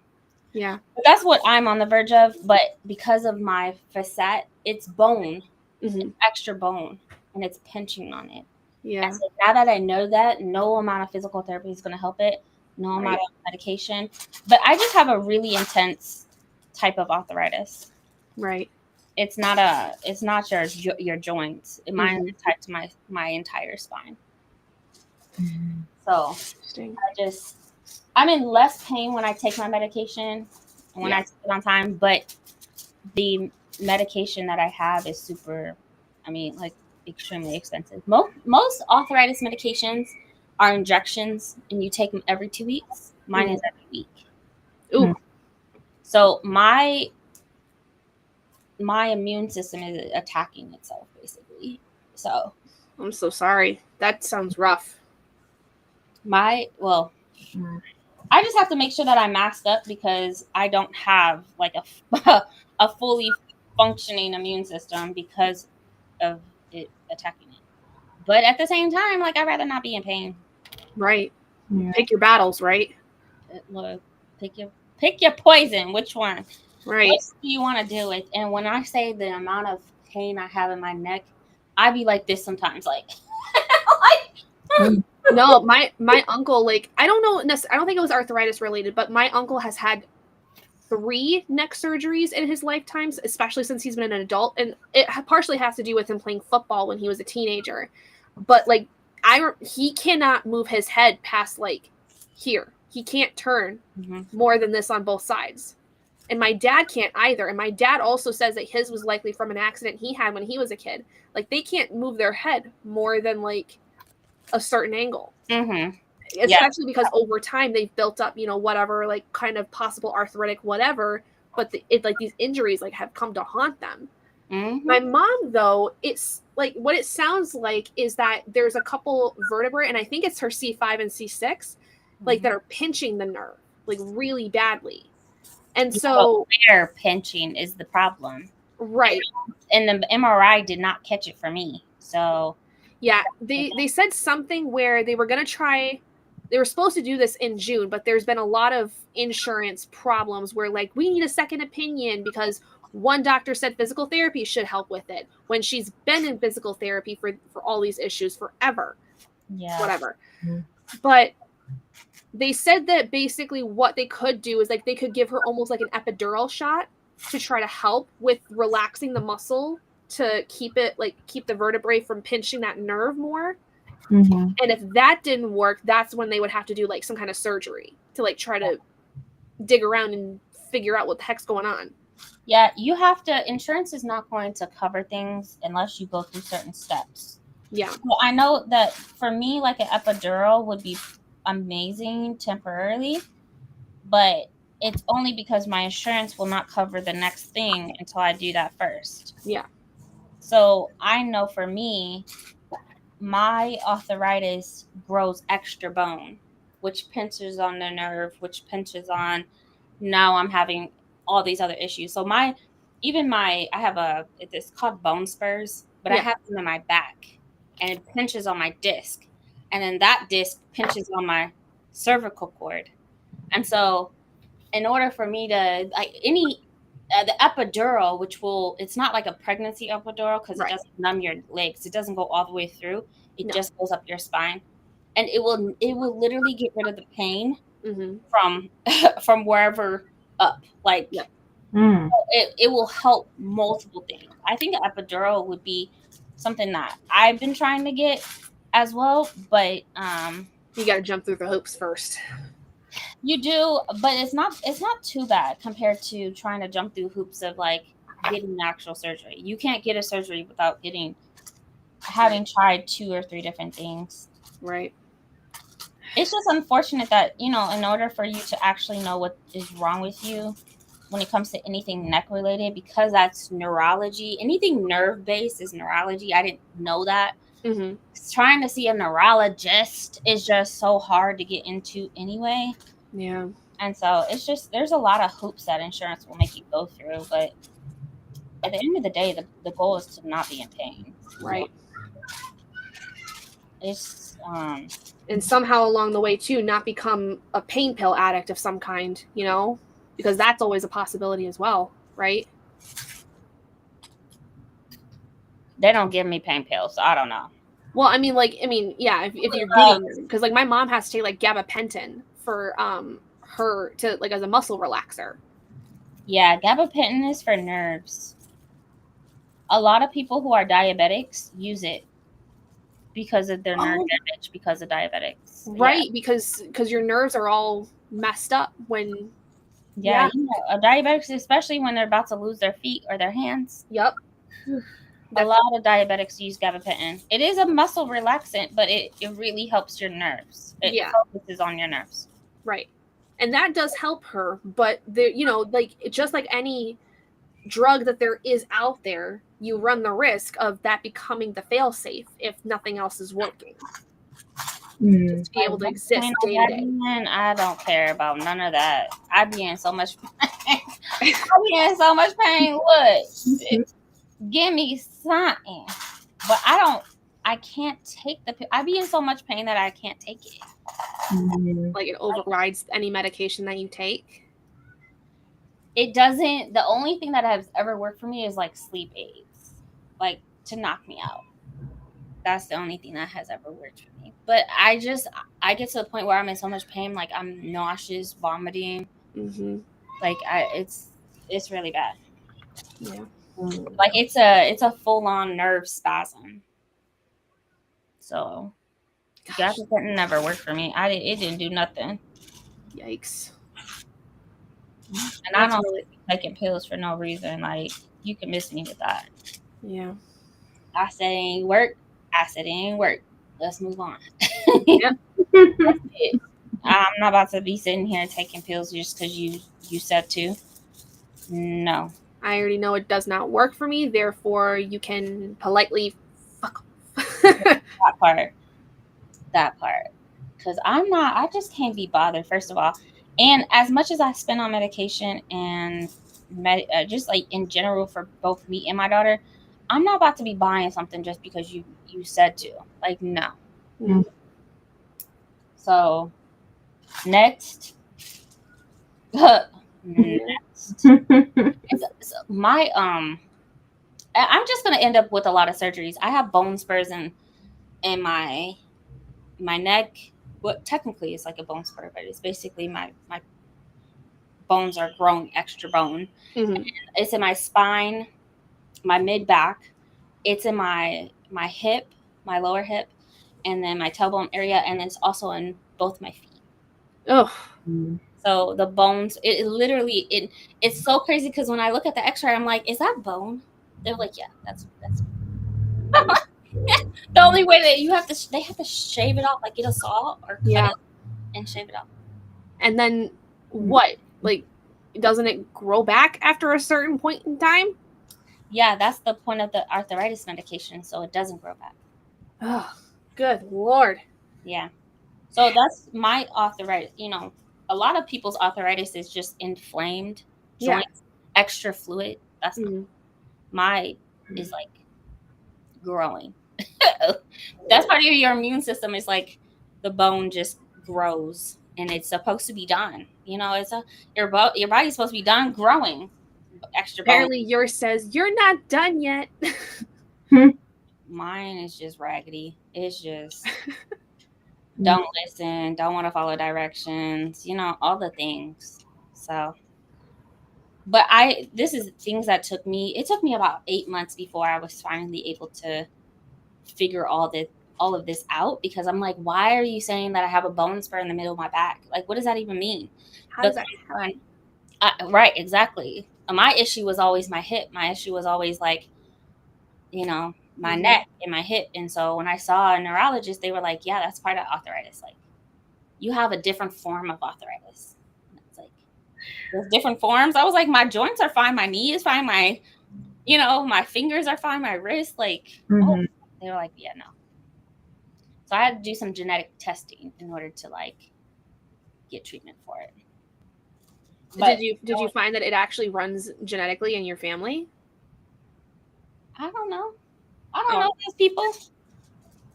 Yeah. But that's what I'm on the verge of. But because of my facet, it's bone, it's extra bone, and it's pinching on it. Yeah. And so now that I know that, no amount of physical therapy is going to help it. No amount of medication. But I just have a really intense type of arthritis. Right. It's not your joints. Mine is tied to my entire spine. So I'm in less pain when I take my medication and when I take it on time, but the medication that I have is extremely expensive. Most arthritis medications are injections and you take them every 2 weeks. Mine is every week. Ooh. So my immune system is attacking itself basically. So I'm so sorry. That sounds rough. I just have to make sure that I masked up because I don't have like a fully functioning immune system because of it attacking it. But at the same time, like I'd rather not be in pain. Right. Yeah. Pick your battles, right? Look, pick your poison. Which one? Right. What do you want to deal with? And when I say the amount of pain I have in my neck, I be like this sometimes, like. No, my uncle, like, I don't think it was arthritis related, but my uncle has had 3 neck surgeries in his lifetimes, especially since he's been an adult, and it partially has to do with him playing football when he was a teenager. But like, he cannot move his head past like here. He can't turn more than this on both sides. And my dad can't either. And my dad also says that his was likely from an accident he had when he was a kid. Like, they can't move their head more than like a certain angle. Especially because over time they've built up, whatever, like kind of possible arthritic whatever, but like these injuries like have come to haunt them. My mom, though, it's like what it sounds like is that there's a couple vertebrae, and I think it's her C5 and C6, like that are pinching the nerve like really badly. And so where pinching is the problem. Right. And the MRI did not catch it for me. So yeah, they said something where they were supposed to do this in June, but there's been a lot of insurance problems where like we need a second opinion because one doctor said physical therapy should help with it when she's been in physical therapy for all these issues forever. Yeah. Whatever. But they said that basically what they could do is like they could give her almost like an epidural shot to try to help with relaxing the muscle to keep the vertebrae from pinching that nerve more. And if that didn't work, that's when they would have to do like some kind of surgery to like try to dig around and figure out what the heck's going on. Yeah, insurance is not going to cover things unless you go through certain steps. Yeah. Well, I know that for me, like an epidural would be amazing temporarily, but it's only because my insurance will not cover the next thing until I do that first. Yeah. So I know for me, my arthritis grows extra bone, which pinches on the nerve, which pinches on, now I'm having all these other issues. So I have it's called bone spurs, but I have them in my back and it pinches on my disc. And then that disc pinches on my cervical cord. And so in order for me to the epidural, it's not like a pregnancy epidural because it doesn't numb your legs. It doesn't go all the way through. It just goes up your spine. And it will literally get rid of the pain from wherever up. Like it will help multiple things. I think an epidural would be something that I've been trying to get as well, but you got to jump through the hoops first. You do, but it's not too bad compared to trying to jump through hoops of like getting actual surgery. You can't get a surgery without having tried 2 or 3 different things. Right. It's just unfortunate that, in order for you to actually know what is wrong with you when it comes to anything neck related, because that's neurology, anything nerve based is neurology. I didn't know that. Mm-hmm. Trying to see a neurologist is just so hard to get into anyway. Yeah. And so it's just, there's a lot of hoops that insurance will make you go through. But at the end of the day, the goal is to not be in pain. Right. It's, and somehow along the way too, not become a pain pill addict of some kind, because that's always a possibility as well, right? They don't give me pain pills, so I don't know. Well, yeah, if you're getting them, because like my mom has to take like gabapentin for her to like as a muscle relaxer. Yeah, gabapentin is for nerves. A lot of people who are diabetics use it because of their nerve damage because of diabetics. Right, yeah. because your nerves are all messed up when diabetics, especially when they're about to lose their feet or their hands. Yep. A lot of diabetics use gabapentin. It is a muscle relaxant, but it really helps your nerves. It focuses on your nerves. Right. And that does help her, but just like any drug that there is out there, you run the risk of that becoming the fail-safe if nothing else is working. Just to be able to exist day to day. I don't care about none of that. I'd be in so much pain. Look, give me something. But I can't take I'd be in so much pain that I can't take it. Like it overrides any medication that you take? It doesn't. The only thing that has ever worked for me is like sleep aids, like to knock me out. That's the only thing that has ever worked for me. But I get to the point where I'm in so much pain, like I'm nauseous, vomiting. Mm-hmm. Like it's really bad. Yeah. Like it's a full on nerve spasm. So gabapentin never worked for me. It didn't do nothing. Yikes. And I don't really taking pills for no reason. Like you can miss me with that. Yeah. I said it ain't work. Let's move on. Yep. That's it. I'm not about to be sitting here taking pills just because you said to. No. I already know it does not work for me. Therefore, you can politely fuck off. That part. Because I just can't be bothered, first of all. And as much as I spend on medication and just like in general for both me and my daughter, I'm not about to be buying something just because you said to. Like, no. Mm-hmm. So, next. My I'm just gonna end up with a lot of surgeries. I have bone spurs in my neck. What technically is like a bone spur, but it's basically my bones are growing extra bone. Mm-hmm. It's in my spine, my mid back. It's in my hip, my lower hip, and then my tailbone area, and it's also in both my feet. Oh. So the bones, it's so crazy because when I look at the X-ray, I'm like, is that bone? They're like, yeah, that's. The only way that they have to shave it off, like get a saw or cut it and shave it off. And then what? Like, doesn't it grow back after a certain point in time? Yeah, that's the point of the arthritis medication, so it doesn't grow back. Oh, good Lord. Yeah. So that's my arthritis. A lot of people's arthritis is just inflamed joints, extra fluid. That's my is like growing. That's part of your immune system. Is like the bone just grows, and it's supposed to be done. It's your body's supposed to be done growing. Extra bone. Apparently, yours says you're not done yet. Mine is just raggedy. It's just don't listen, don't want to follow directions, all the things. So, but this is things that took me about 8 months before I was finally able to figure all all of this out, because I'm like, why are you saying that I have a bone spur in the middle of my back? Like, what does that even mean? How does that happen? Right, exactly. My issue was always my hip. My issue was always like, my neck and my hip. And so when I saw a neurologist, they were like, yeah, that's part of arthritis. Like, you have a different form of arthritis. And it's like, there's different forms. I was like, my joints are fine. My knee is fine. My fingers are fine. My wrist, like, oh, they were like, yeah, no. So I had to do some genetic testing in order to like get treatment for it. But did you find that it actually runs genetically in your family? I don't know. I don't know these people.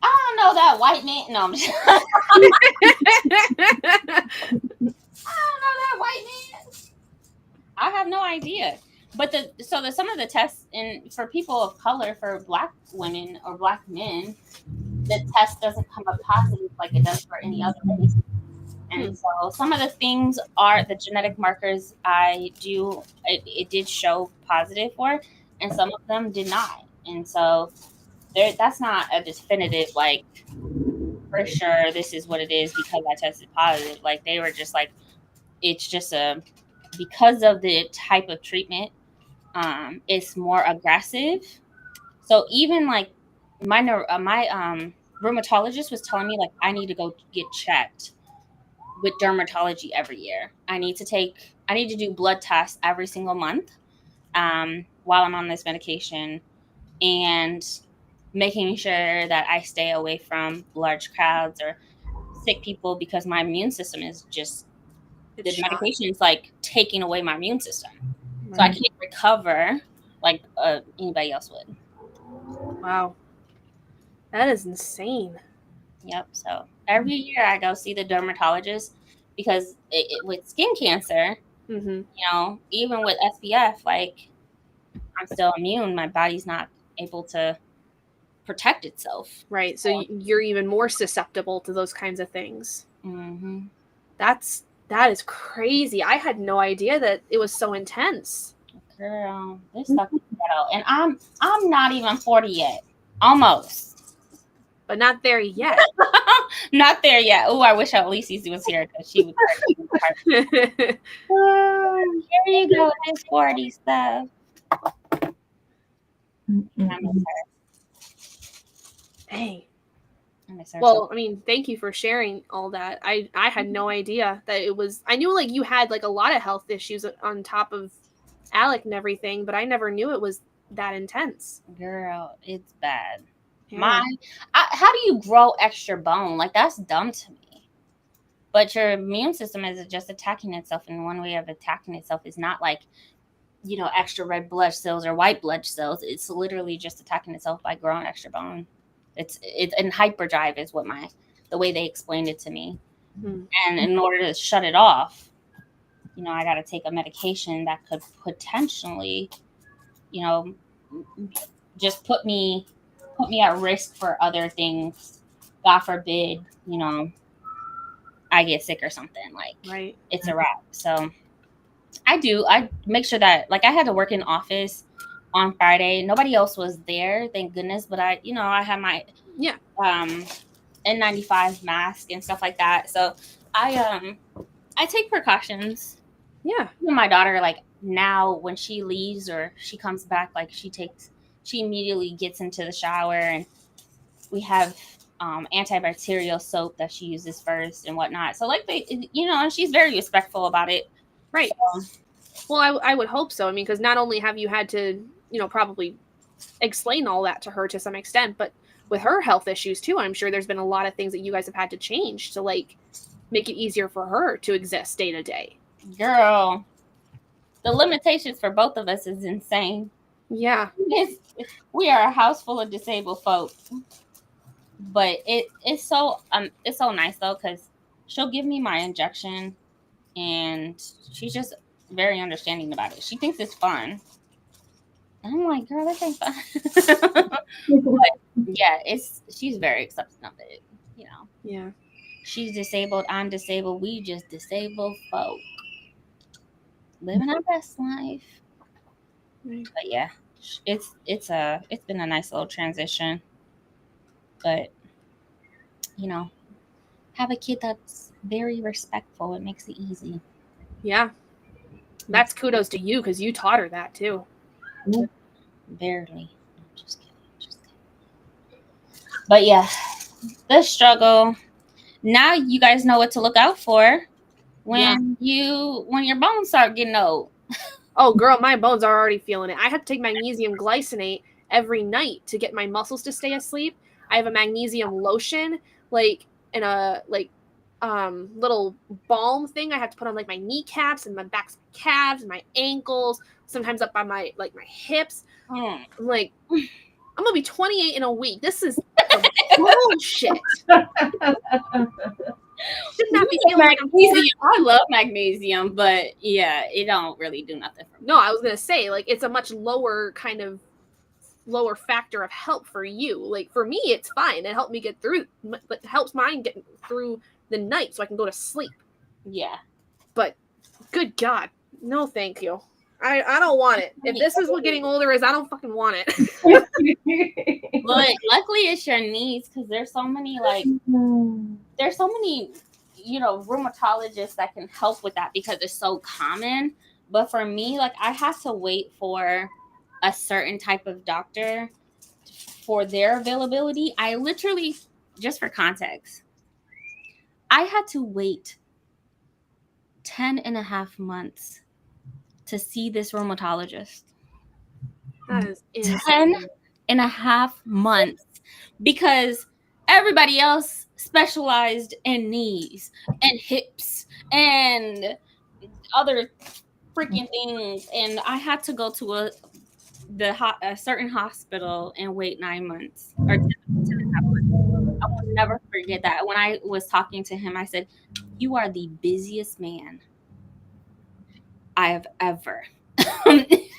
I don't know that white man. No, I'm just I don't know that white man. I have no idea. But some of the tests for people of color, for Black women or Black men, the test doesn't come up positive like it does for any other race. And so some of the things are the genetic markers it did show positive for, and some of them did not. And so that's not a definitive, like, for sure this is what it is because I tested positive. Like, they were just like, it's just because of the type of treatment, it's more aggressive. So even like my rheumatologist was telling me, like, I need to go get checked with dermatology every year. I need to do blood tests every single month while I'm on this medication, and making sure that I stay away from large crowds or sick people, because my immune system is just, the medication is like taking away my immune system. Right. So I can't recover like anybody else would. Wow. That is insane. Yep. So every year I go see the dermatologist, because with skin cancer, even with SPF, like, I'm still immune. My body's not able to protect itself. Right. So you're even more susceptible to those kinds of things. Mm-hmm. That is crazy. I had no idea that it was so intense. Girl, this stuff is ghetto. And I'm not even 40 yet. Almost. But not there yet. Not there yet. Oh, I wish Alicia was here, because she would. Here you go, this 40 stuff. I miss her. Dang. I miss her. Well, I mean, thank you for sharing all that. I had no idea that it was. I knew, like, you had like a lot of health issues on top of Alec and everything, but I never knew it was that intense. Girl, it's bad. Yeah. How do you grow extra bone? Like, that's dumb to me. But your immune system is just attacking itself, and one way of attacking itself is not like, extra red blood cells or white blood cells. It's literally just attacking itself by growing extra bone. It's and hyperdrive is the way they explained it to me. Mm-hmm. And in order to shut it off, I got to take a medication that could potentially, just put me at risk for other things. God forbid, I get sick or something. Like, right. It's a wrap. So I make sure that, like, I had to work in office on Friday. Nobody else was there, thank goodness. But I had my N95 mask and stuff like that. So I take precautions. Yeah. My daughter, like, now when she leaves or she comes back, like, she immediately gets into the shower, and we have antibacterial soap that she uses first and whatnot. So, like, and she's very respectful about it. Right. So, well, I would hope so. I mean, because not only have you had to, probably explain all that to her to some extent, but with her health issues too, I'm sure there's been a lot of things that you guys have had to change to, like, make it easier for her to exist day to day. Girl, the limitations for both of us is insane. Yeah. We are a house full of disabled folk. But it's so nice though, because she'll give me my injection, and she's just very understanding about it. She thinks it's fun. And I'm like, girl, this ain't fun. But yeah, she's very accepting of it, Yeah. She's disabled, I'm disabled, we just disabled folk. Living our best life. Right. But yeah, it's been a nice little transition. But have a kid that's very respectful. It makes it easy. Yeah. That's kudos to you because you taught her that too. Barely. Just kidding. But yeah, the struggle. Now you guys know what to look out for when your bones start getting old. Oh, girl, my bones are already feeling it. I have to take magnesium glycinate every night to get my muscles to stay asleep. I have a magnesium lotion, in a little balm thing I have to put on like my kneecaps and my backs, calves, and my ankles. Sometimes up on my hips. I'm like, I'm gonna be 28 in a week. This is bullshit. Should not be feeling like magnesium. I love magnesium, but yeah, it don't really do nothing for me. No, I was gonna say it's a much lower factor of help for you. Like for me, it's fine. It helped me get through. It helps mine get through the night so I can go to sleep. Yeah. But good God, no, thank you. I don't want it. If this is what getting older is, I don't fucking want it. But luckily it's your knees because there's so many rheumatologists that can help with that because it's so common. But for me, I have to wait for a certain type of doctor for their availability. I literally, just for context, I had to wait 10 and a half months to see this rheumatologist. That is 10 and a half months because everybody else specialized in knees and hips and other freaking things, and I had to go to a certain hospital and wait 9 months or 10 and a half months. I will never forget that. When I was talking to him, I said, "You are the busiest man I have ever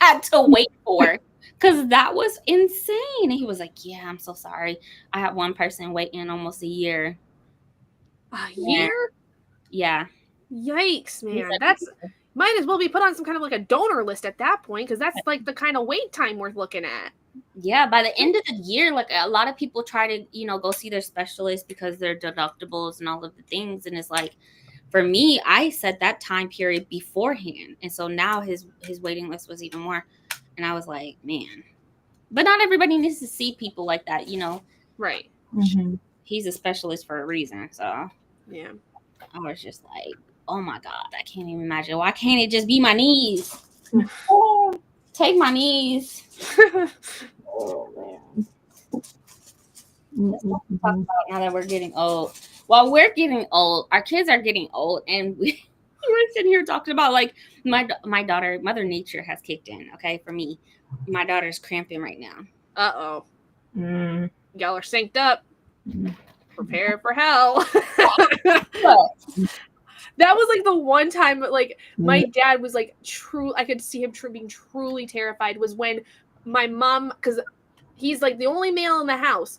had to wait for." Because that was insane. And he was like, "Yeah, I'm so sorry. I had one person waiting almost a year." A year? Yeah. Yikes, man. That's might as well be put on some kind of a donor list at that point because that's the kind of wait time we're looking at. Yeah, by the end of the year, a lot of people try to, go see their specialist because their deductibles and all of the things. And it's for me, I set that time period beforehand. And so now his waiting list was even more. And I was like, man. But not everybody needs to see people like that, Right. Mm-hmm. He's a specialist for a reason. So yeah, I was just like, oh my God, I can't even imagine. Why can't it just be my knees? Take my knees. Oh man. Let's talk about now that we're getting old. While we're getting old, our kids are getting old, and we're sitting here talking about my daughter. Mother Nature has kicked in. Okay, for me, my daughter's cramping right now. Uh-oh. Mm. Y'all are synced up. Prepare for hell. That was the one time my dad was true. I could see him being truly terrified was when my mom, because he's the only male in the house.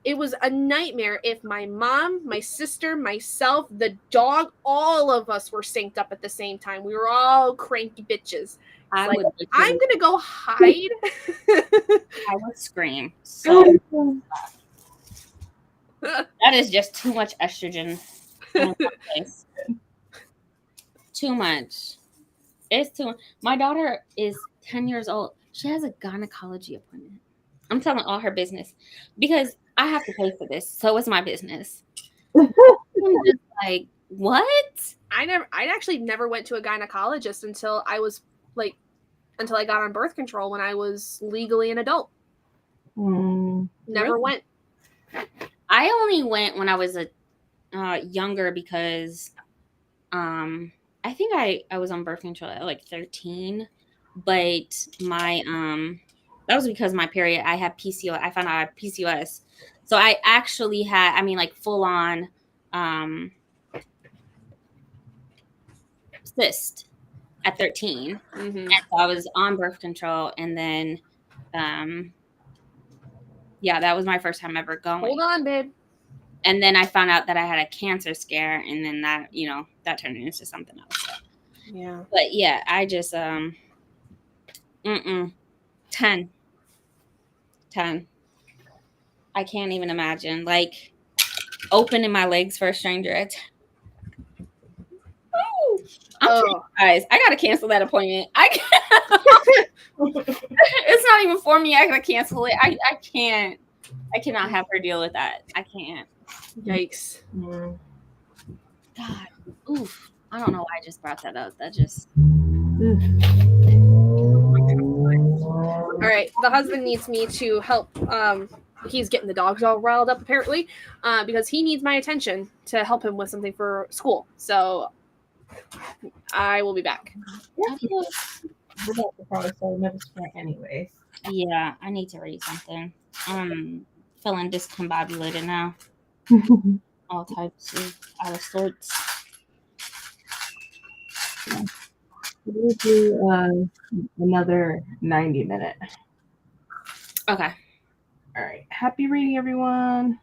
It was a nightmare if my mom, my sister, myself, the dog, all of us were synced up at the same time. We were all cranky bitches. I'm gonna go hide. I would scream. So that is just too much estrogen. Too much. It's too much. My daughter is 10 years old. She has a gynecology appointment. I'm telling all her business because I have to pay for this, so it's my business. I'm just like, what? I actually never went to a gynecologist until I was until I got on birth control when I was legally an adult. Never went. I only went when I was younger because I think I was on birth control at 13, but my that was because my period, I had PCOS. I found out I had PCOS. So I actually had, full on cyst at 13. Mm-hmm. And so I was on birth control, and then that was my first time ever going. Hold on, babe. And then I found out that I had a cancer scare, and then that, that turned into something else. So. Yeah. But yeah, I just 10. I can't even imagine. opening my legs for a stranger attack. I'm Oh. traumatized. I gotta cancel that appointment. It's not even for me. I gotta cancel it. I can't. I cannot have her deal with that. I can't. Yikes. Mm. God. Oof. I don't know why I just brought that up. That just. All right, the husband needs me to help. He's getting the dogs all riled up apparently, because he needs my attention to help him with something for school. So I will be back. I feel- We're about to probably start another sprint anyways. Yeah, I need to read something. I'm feeling discombobulated now. All types of out of sorts. We'll do another 90-minute. Okay. All right. Happy reading, everyone.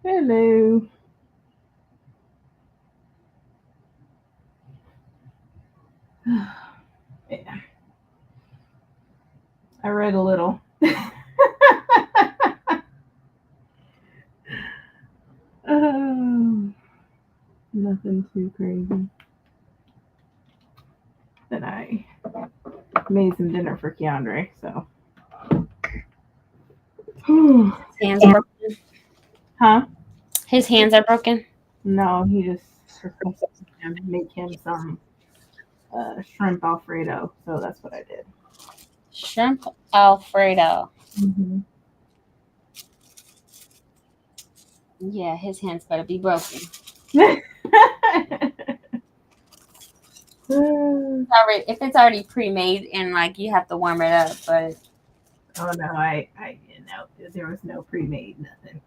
Hello. Yeah. I read a little. Oh, nothing too crazy. Then I made some dinner for Keandre, so. Hands are broken. Huh? His hands are broken. No, he just requested him make him some shrimp Alfredo, so that's what I did. Shrimp Alfredo. Mm-hmm. Yeah, his hands better be broken. If it's already pre-made and like you have to warm it up, but oh no, I you know there was no pre-made nothing.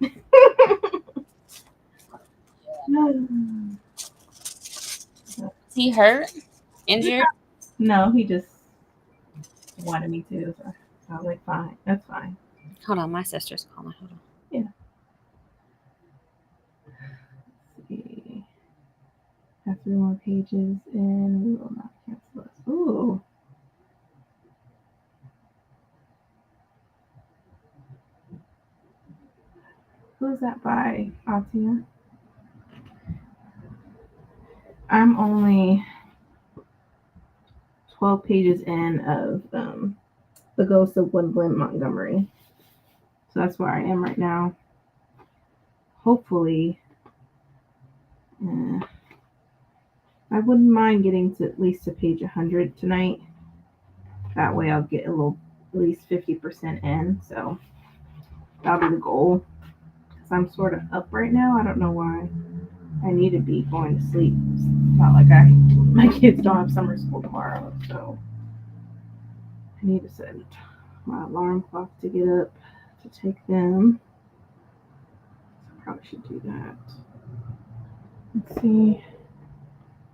is he hurt? Injured? No, he just wanted me to. So I was like, fine, that's fine. Hold on, my sister's calling. Hold on. Yeah. Let's see. Have 3 more pages and we will not cancel us. Ooh. Who's that by, Atia? I'm only 12 pages in of The Ghost of Gwendolyn Montgomery. So that's where I am right now. Hopefully, I wouldn't mind getting to at least to page 100 tonight. That way I'll get a little, at least 50% in. So that'll be the goal. Because I'm sort of up right now. I don't know why. I need to be going to sleep. It's not like my kids don't have summer school tomorrow. So I need to set my alarm clock to get up to take them. I probably should do that. Let's see.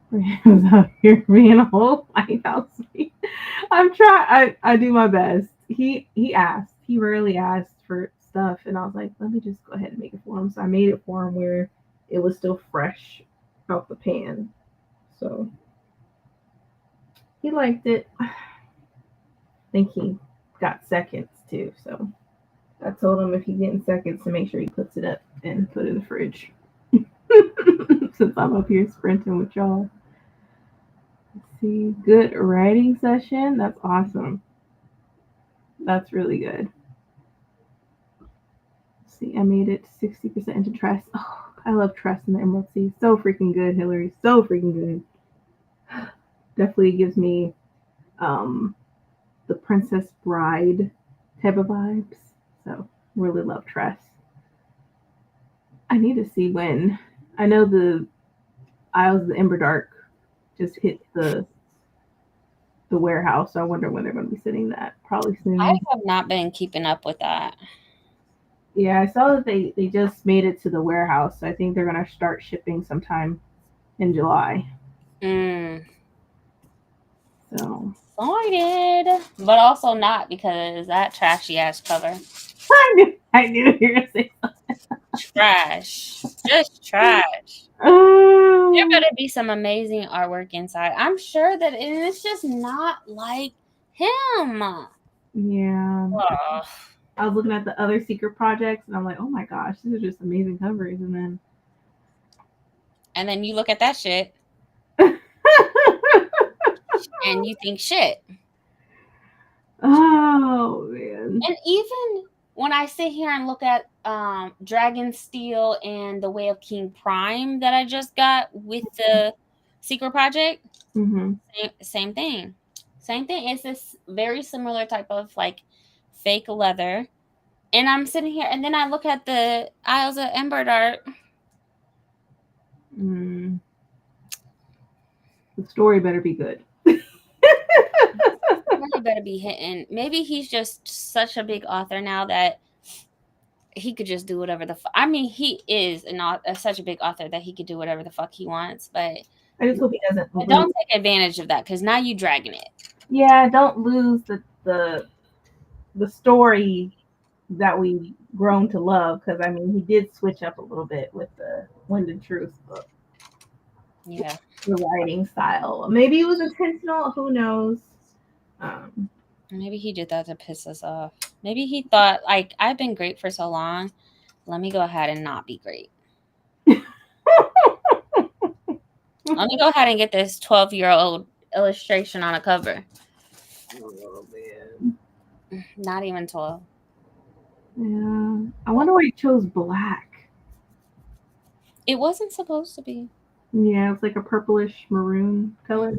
Rams out here being a whole lighthouse. I'm trying. I do my best. He asked. He rarely asked for stuff, and I was like, let me just go ahead and make it for him. So I made it for him where it was still fresh out the pan. So he liked it. I think he got seconds too. So I told him if he's getting seconds to make sure he puts it up and put it in the fridge. Since I'm up here sprinting with y'all. Let's see, good writing session. That's awesome. That's really good. Let's see, I made it 60% into Tress. Oh, I love Tress in the Emerald Sea. So freaking good, Hillary. So freaking good. Definitely gives me the Princess Bride type of vibes. So really love Tress. I need to see when. I know the Isles of the Emberdark just hit the warehouse. So I wonder when they're going to be sitting that. Probably soon. I have not been keeping up with that. Yeah, I saw that they just made it to the warehouse. So I think they're going to start shipping sometime in July. So excited, but also not because that trashy ass cover. I knew you were going to say something. Trash. Just trash. Oh. There better be some amazing artwork inside. I'm sure that it's just not like him. Yeah. Ugh. I was looking at the other secret projects and I'm like, oh my gosh, these are just amazing covers. And then you look at that shit and you think shit. Oh man. And even when I sit here and look at Dragon Steel and the Way of King Prime that I just got with the secret project, same thing. Same thing. It's this very similar type of like fake leather. And I'm sitting here and then I look at the Isles of Emberdark. The story better be good. Really better be hitting. Maybe he's just such a big author now that he could just do whatever the fuck. I mean, he is such a big author that he could do whatever the fuck he wants. But I just hope he doesn't. Don't take advantage of that because now you dragging it. Yeah, don't lose the story that we grown to love. Because I mean, he did switch up a little bit with the Wind and Truth book. Yeah. The writing style. Maybe it was intentional. Who knows? Um, Maybe he did that to piss us off. Maybe he thought, like, I've been great for so long. Let me go ahead and not be great. Let me go ahead and get this 12-year-old illustration on a cover. oh man. Not even 12. Yeah. I wonder why he chose black. It wasn't supposed to be. Yeah, it's like a purplish maroon color.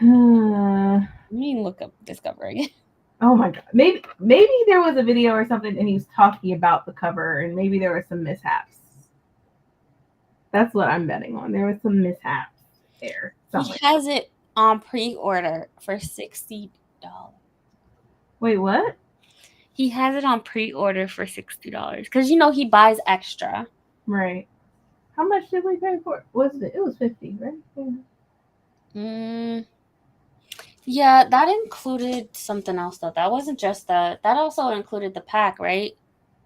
Let me look up this cover again. Oh my god. Maybe there was a video or something and he was talking about the cover and maybe there were some mishaps. That's what I'm betting on. There was some mishaps there. He has it on pre-order for $60. Wait, what? He has it on pre-order for $60 because you know he buys extra. Right. How much did we pay for it? Was it? It was $50, right? Yeah. Yeah, that included something else though. That wasn't just that also included the pack, right?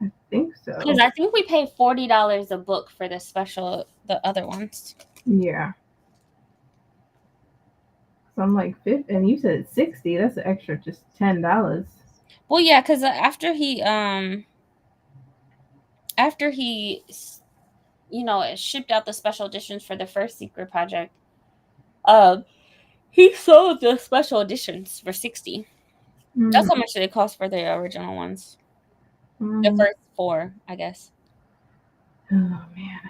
I think so. Because I think we paid $40 a book for the other ones. Yeah. So I'm like, and you said 60. That's an extra, just $10. Well, yeah, because after he shipped out the special editions for the first secret project, he sold the special editions for $60. That's how much they cost for the original ones. The first 4, I guess. Oh man,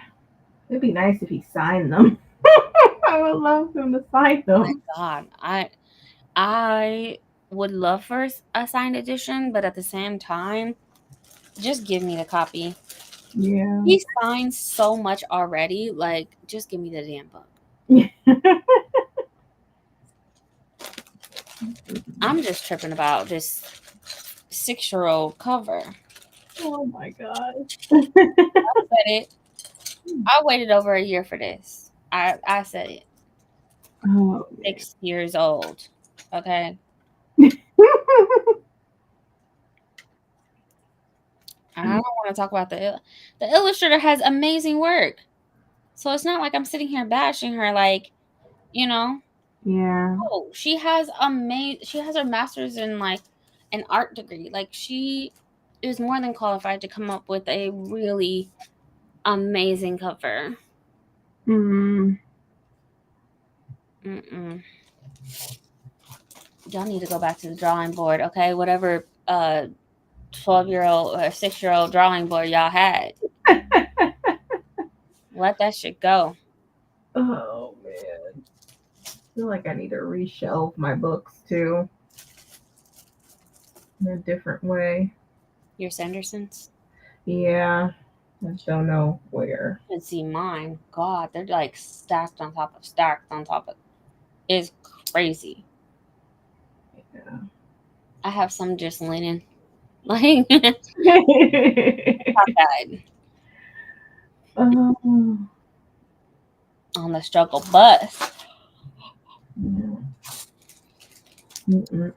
it'd be nice if he signed them. I would love him to sign them. Oh my God, I would love for a signed edition, but at the same time, just give me the copy. Yeah. He signs so much already. Like, just give me the damn book. I'm just tripping about this 6-year-old cover. Oh my god. I said it. I waited over a year for this. I said it. Oh, 6 years old. Okay. I don't want to talk about the illustrator has amazing work. So it's not like I'm sitting here bashing her, like, you know. Yeah. Oh, she has her master's in like an art degree. Like, she is more than qualified to come up with a really amazing cover. Mm. Y'all need to go back to the drawing board, okay? Whatever 12-year-old or 6-year-old drawing board y'all had. Let that shit go. Oh man. I feel like I need to reshelve my books too. In a different way. Your Sandersons? Yeah. I just don't know where. You can see mine. God, they're like stacked on top of stacked on top of. It's crazy. Yeah. I have some just linen. Like, not bad. On the struggle bus. Yeah. But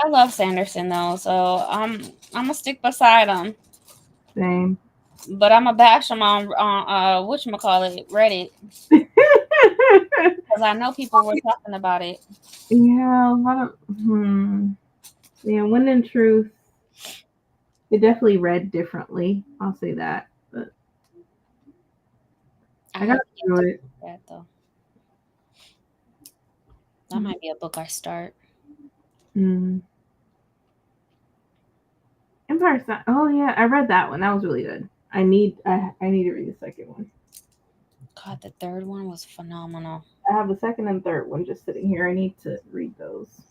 I love Sanderson though, so I'm gonna stick beside him. Same. But I'm gonna bash him on whatchamacallit, Reddit. Because I know people were talking about it. Yeah, a lot of yeah, Wind and Truth. It definitely read differently. I'll say that. But I got through it. That, though. That might be a book I start. Empire Sun. Oh yeah, I read that one. That was really good. I need to read the second one. God, the third one was phenomenal. I have the second and third one just sitting here. I need to read those.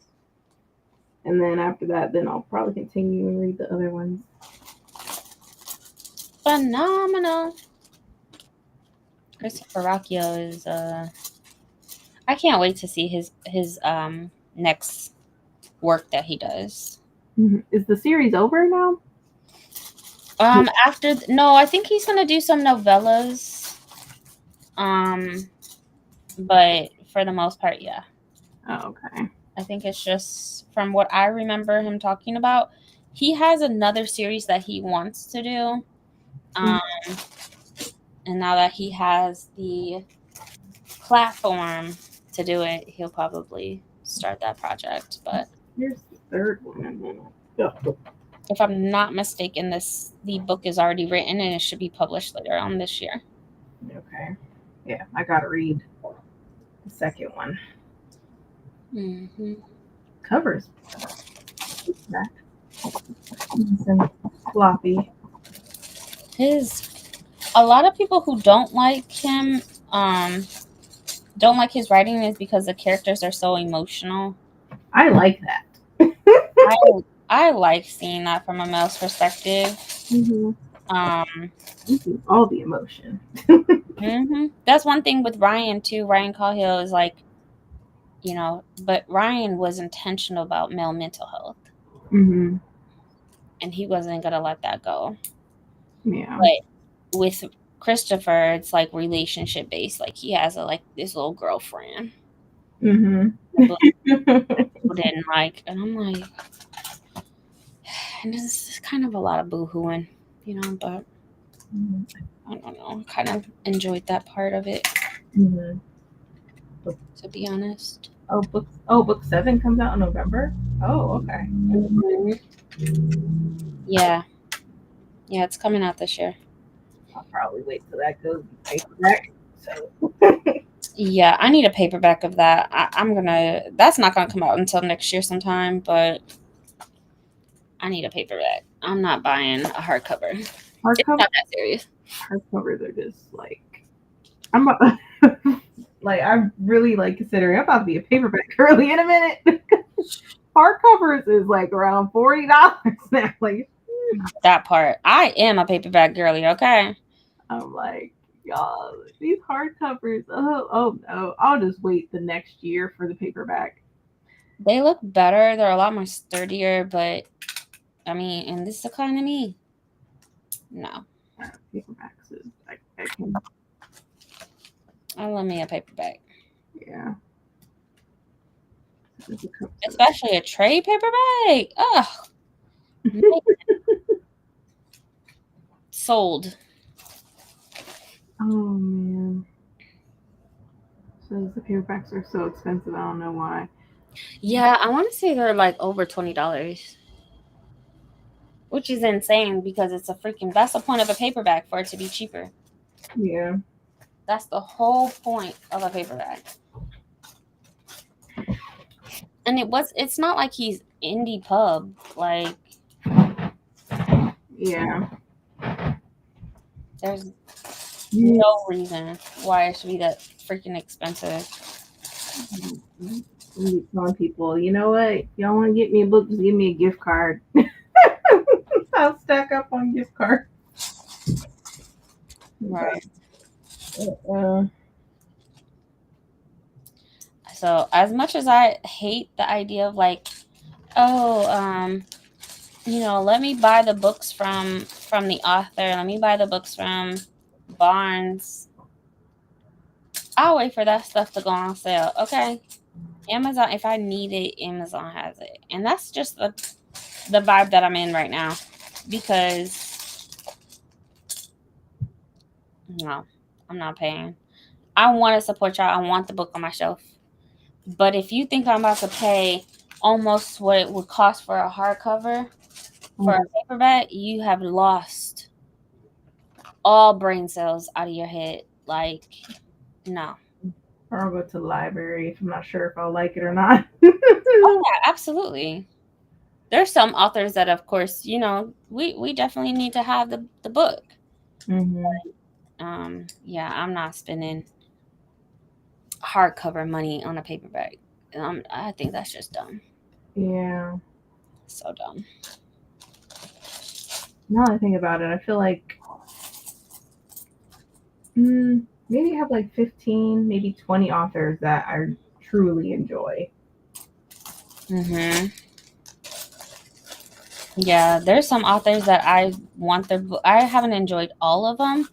And then after that, then I'll probably continue and read the other ones. Phenomenal. Christopher Rocchio is I can't wait to see his next work that he does. Is the series over now? No, I think he's gonna do some novellas. But for the most part, yeah. Oh, okay. I think it's just from what I remember him talking about, he has another series that he wants to do. And now that he has the platform to do it, he'll probably start that project. But Here's the third one. Oh, if I'm not mistaken, the book is already written and it should be published later on this year. okay. Yeah, I gotta read the second one. Mm-hmm. Covers. That. And floppy. A lot of people who don't like him, don't like his writing is because the characters are so emotional. I like that. I like seeing that from a male's perspective. Mm-hmm. All the emotion. Mm-hmm. That's one thing with Ryan too. Ryan Cahill is like, but Ryan was intentional about male mental health, Mm-hmm. and he wasn't gonna let that go. Yeah. But with Christopher, it's like relationship based. Like he has this little girlfriend. Mm-hmm. Who didn't like, and I'm like, and this is kind of a lot of boohooing, but I don't know. Kind of enjoyed that part of it, Mm-hmm. to be honest. Book 7 comes out in November. Oh, okay. Mm-hmm. Yeah, it's coming out this year. I'll probably wait till that goes paperback. So Yeah, I need a paperback of that. That's not gonna come out until next year sometime, but I need a paperback. I'm not buying a hardcover. It's hardcover. not that serious. Hardcovers are just like I'm about, like I'm really like considering I'm about to be a paperback girly in a minute. Hardcovers is like around $40 now. Like That part. I am a paperback girly, okay? I'm like, y'all, these hardcovers. Oh no, I'll just wait the next year for the paperback. They look better. They're a lot more sturdier, but I mean, in this economy, no. Paperbacks is I can, I love me a paperback. yeah. Especially a trade paperback. Ugh. Sold. Oh man. So the paperbacks are so expensive. I don't know why. Yeah, I want to say they're like over $20, which is insane because that's the point of a paperback, for it to be cheaper. Yeah. That's the whole point of a paperback. And it's not like he's indie pub, like, Yeah. there's no reason why it should be that freaking expensive. I'm telling people, you know what? Y'all want to get me a book? Just give me a gift card. I'll stack up on gift cards. Right. Uh, So as much as I hate the idea of like, oh, let me buy the books from the author, let me buy the books from Barnes, I'll wait for that stuff to go on sale. Okay. Amazon, if I need it, Amazon has it. And that's just the vibe that I'm in right now. Because no, I'm not paying. I want to support y'all. I want the book on my shelf. But if you think I'm about to pay almost what it would cost for a hardcover for a paperback, you have lost all brain cells out of your head. Like, no. or I'll go to the library if I'm not sure if I'll like it or not. Oh yeah, absolutely. There's some authors that, of course, we definitely need to have the book. Mm-hmm. Yeah, I'm not spending hardcover money on a paperback. I think that's just dumb. Yeah. So dumb. Now that I think about it, I feel like maybe I have like 15, maybe 20 authors that I truly enjoy. Mm-hmm. Yeah, there's some authors that I want their book. I haven't enjoyed all of them,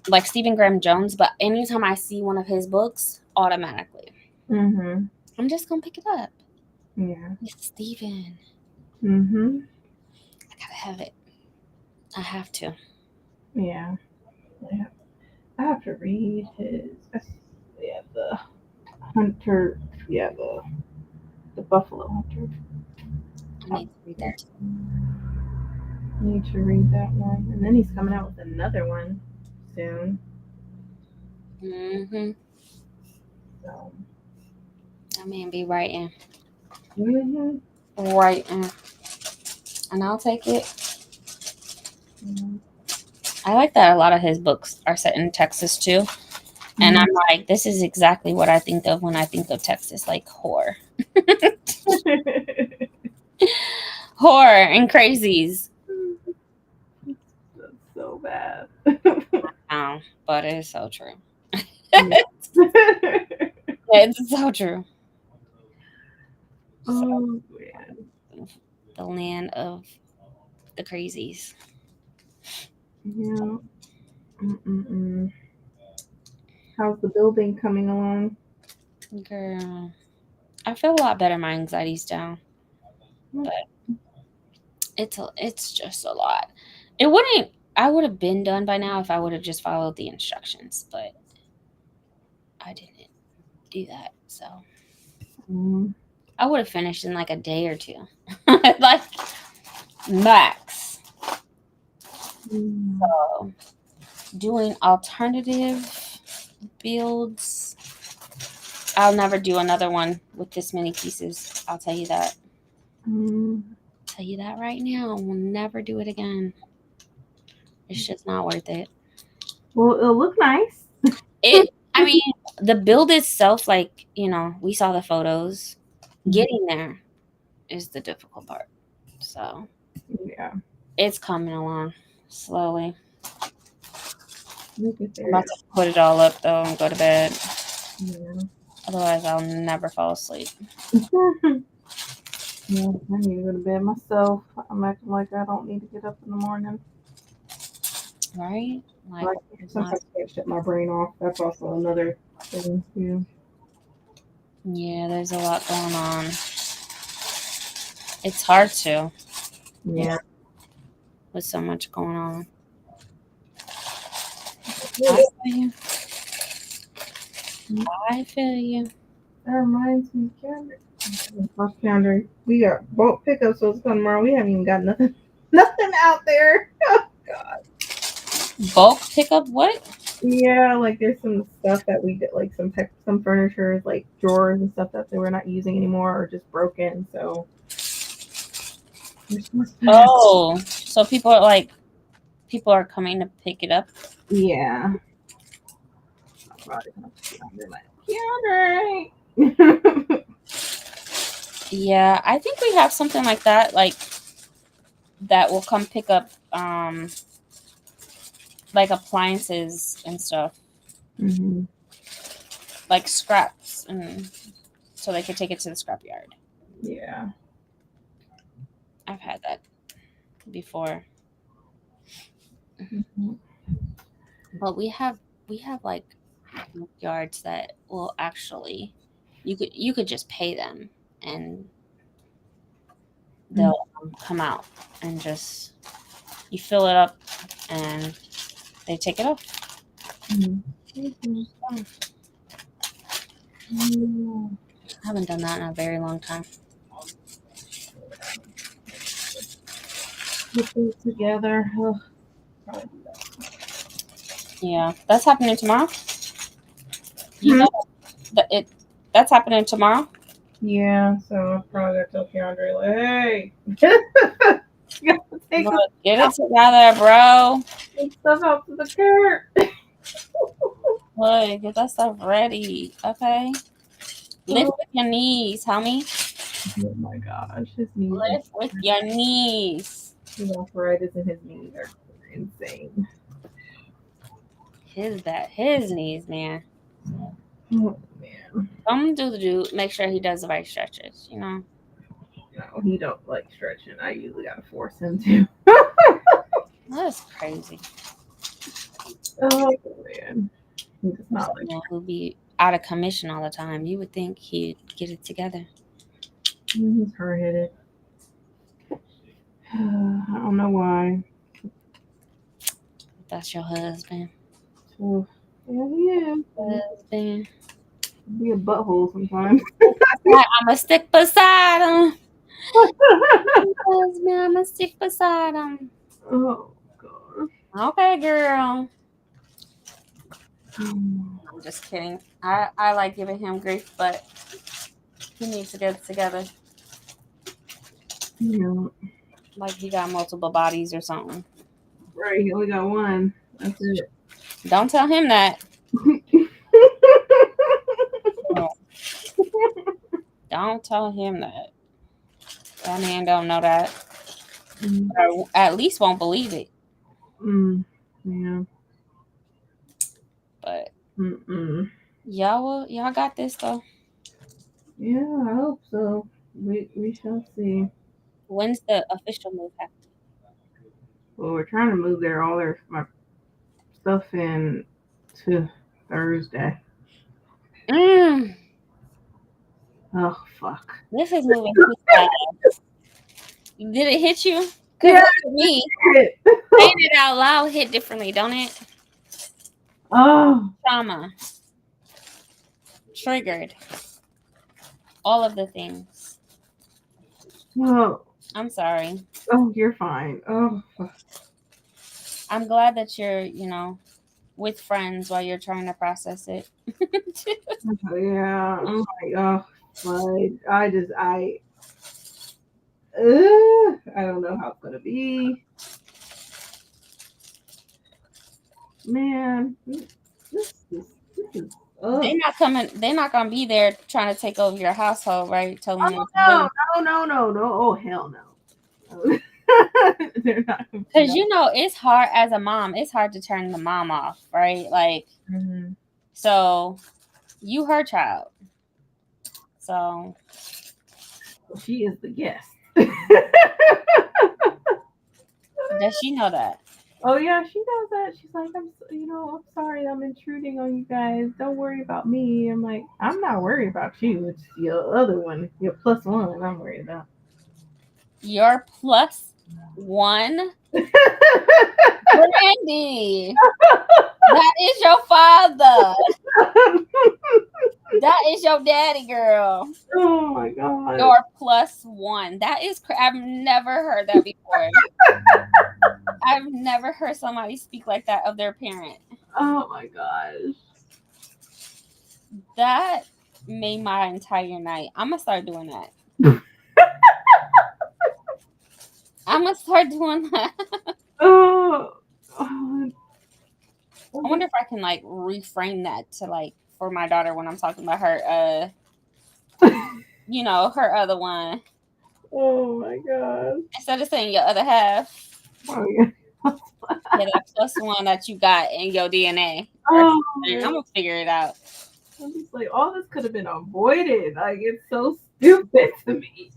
like Stephen Graham Jones, but anytime I see one of his books, automatically, Mm-hmm. I'm just gonna pick it up. Yeah. It's Stephen. Mm-hmm. I gotta have it. I have to. Yeah. Yeah. I have to read his. Yeah, the hunter. Yeah, the buffalo hunter. I need to read that too. I need to read that one, and then he's coming out with another one soon. Mm-hmm. So. That man be writing. Mm-hmm. Writing. And I'll take it. Mm-hmm. I like that a lot of his books are set in Texas too. And I'm like, this is exactly what I think of when I think of Texas, like horror. Horror and crazies. That's so bad. But it's so true. Yeah. It's so true. So, Oh man. the land of the crazies. Yeah. Mm-mm-mm. How's the building coming along? Girl, I feel a lot better. My anxiety's down, but it's just a lot. It wouldn't. I would have been done by now if I would have just followed the instructions, but I didn't do that. So Mm. I would have finished in like a day or two, like max. Mm. So doing alternative builds. I'll never do another one with this many pieces. I'll tell you that. Mm. Tell you that right now. We'll never do it again. It's just not worth it. Well, it'll look nice. I mean, the build itself, like, we saw the photos. Getting there is the difficult part. So Yeah. it's coming along slowly. Look at I'm about to put it all up though and go to bed. Yeah. Otherwise I'll never fall asleep. Yeah, I need to go to bed myself. I'm acting like I don't need to get up in the morning. Right? Like Like sometimes I can't shut my brain off. That's also another thing too. yeah, there's a lot going on. It's hard to. Yeah. With so much going on. Yeah. I feel you. I feel you. That reminds me, calendar. We got boat pickups supposed to come tomorrow. We haven't even got nothing, nothing out there. Oh God. Bulk pickup what? Yeah, like there's some stuff that we did, like some furniture, like drawers and stuff that they were not using anymore or just broken. So Oh, so people are coming to pick it up. yeah. I'm probably gonna put it under my counter. Yeah, I think we have something like that, that will come pick up like appliances and stuff, Mm-hmm. like scraps, and so they could take it to the scrapyard. Yeah. I've had that before. Mm-hmm. But we have like yards that will actually you could just pay them and they'll come out and just you fill it up and they take it off. Mm-hmm. I haven't done that in a very long time. Put these together. Oh. Yeah, that's happening tomorrow. You know that's happening tomorrow. Yeah, so I probably got to tell Keandre, like, hey, you gotta take Look, get it together, bro. this stuff out to the curb. Look, get that stuff ready, okay? Lift with your knees, homie. Oh my gosh, his knees. Lift with your knees. His arthritis in his knees are insane. His knees, man. Oh man, Come make sure he does the right stretches, no, he don't like stretching. I usually gotta force him to. That's crazy. Oh man, he does not like. Someone who'd be out of commission all the time. You would think he'd get it together. He's hard headed. I don't know why. That's your husband. So, yeah, he is. Husband. Be a butthole sometimes. I'ma stick beside him. Husband, I'ma stick beside him. Oh gosh. Okay, girl. Um, I'm just kidding. I like giving him grief, but he needs to get it together. yeah. Like he got multiple bodies or something. Right. He only got one. That's it. Don't tell him that. Don't tell him that. That man don't know that. Or at least won't believe it. Yeah. But Mm-mm. y'all got this though. Yeah, I hope so. We shall see. When's the official move happen? Well, we're trying to move my stuff in to Thursday. Mm, Oh fuck. this is moving too fast. Did it hit you? Cause Yeah. look at me. Saying it out loud hit differently, don't it? Oh. Trauma. Triggered. All of the things. Oh. I'm sorry. Oh, you're fine. Oh. I'm glad that you're, with friends while you're trying to process it. Yeah. I'm like, oh, but I don't know how it's gonna be. Man, this is They're not coming. They're not gonna be there trying to take over your household, right? Telling you what to do. No. Oh hell no. They're not gonna Because no. it's hard as a mom. It's hard to turn the mom off, right? Like, so you her child. So She is the guest. does she know that? Oh yeah, she knows that. She's like, I'm sorry, I'm intruding on you guys. Don't worry about me. I'm like, I'm not worried about you. It's your other one, your plus one. I'm worried about. Your plus one, Brandy. That is your father. That is your daddy, girl. Oh my god. Your plus one. That is. I've never heard that before. I've never heard somebody speak like that of their parent. Oh my gosh. That made my entire night. I'm gonna start doing that. I'm gonna start doing that. Oh. I wonder if I can like reframe that to like for my daughter when I'm talking about her her other one. Oh my gosh. Instead of saying your other half. Oh yeah. Yeah, that plus one that you got in your DNA. Oh, I'm gonna figure it out. I'm just like, all this could have been avoided. Like, it's so stupid to me.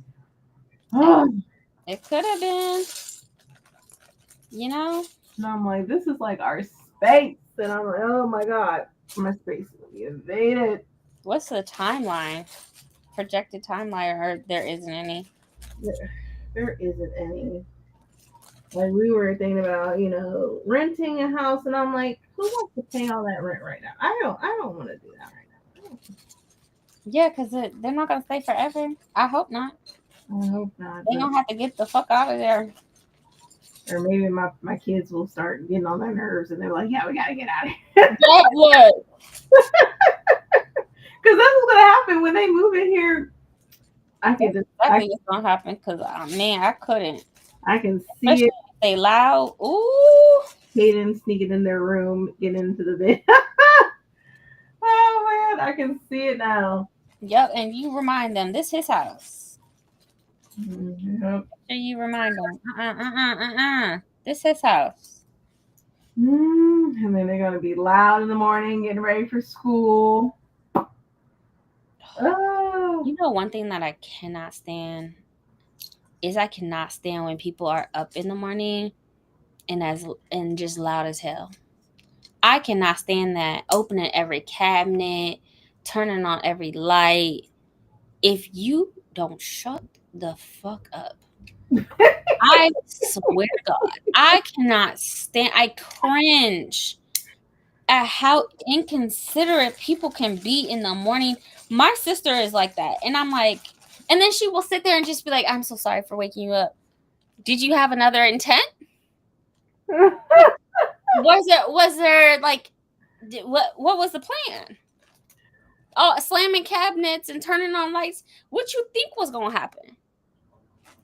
Oh. It could have been. And I'm like, this is like our space. And I'm like, oh my god, my space will be invaded. What's the timeline? Projected timeline, or there isn't any? There isn't any. Like, we were thinking about, renting a house, and I'm like, who wants to pay all that rent right now? I don't want to do that right now. Yeah, because they're not gonna stay forever. I hope not. I hope not. They're gonna have to get the fuck out of there. Or maybe my kids will start getting on their nerves, and they're like, yeah, we gotta get out of here. Yeah, Because that's what's gonna happen when they move in here. exactly what's gonna happen. Because man, I couldn't. I can see Especially it. If they loud. Ooh. Hayden sneaking in their room, getting into the bed. Oh man, I can see it now. Yep, and you remind them this his house. Yep. So you remind them, this his house. And then they're gonna be loud in the morning, getting ready for school. Oh. One thing that I cannot stand is I cannot stand when people are up in the morning and just loud as hell. I cannot stand that. Opening every cabinet, turning on every light. If you don't shut the fuck up. I swear to God, I cannot stand. I cringe at how inconsiderate people can be in the morning. My sister is like that, and I'm like, and then she will sit there and just be like, "I'm so sorry for waking you up. Did you have another intent? Was there like, what was the plan? Oh, slamming cabinets and turning on lights. What you think was gonna happen?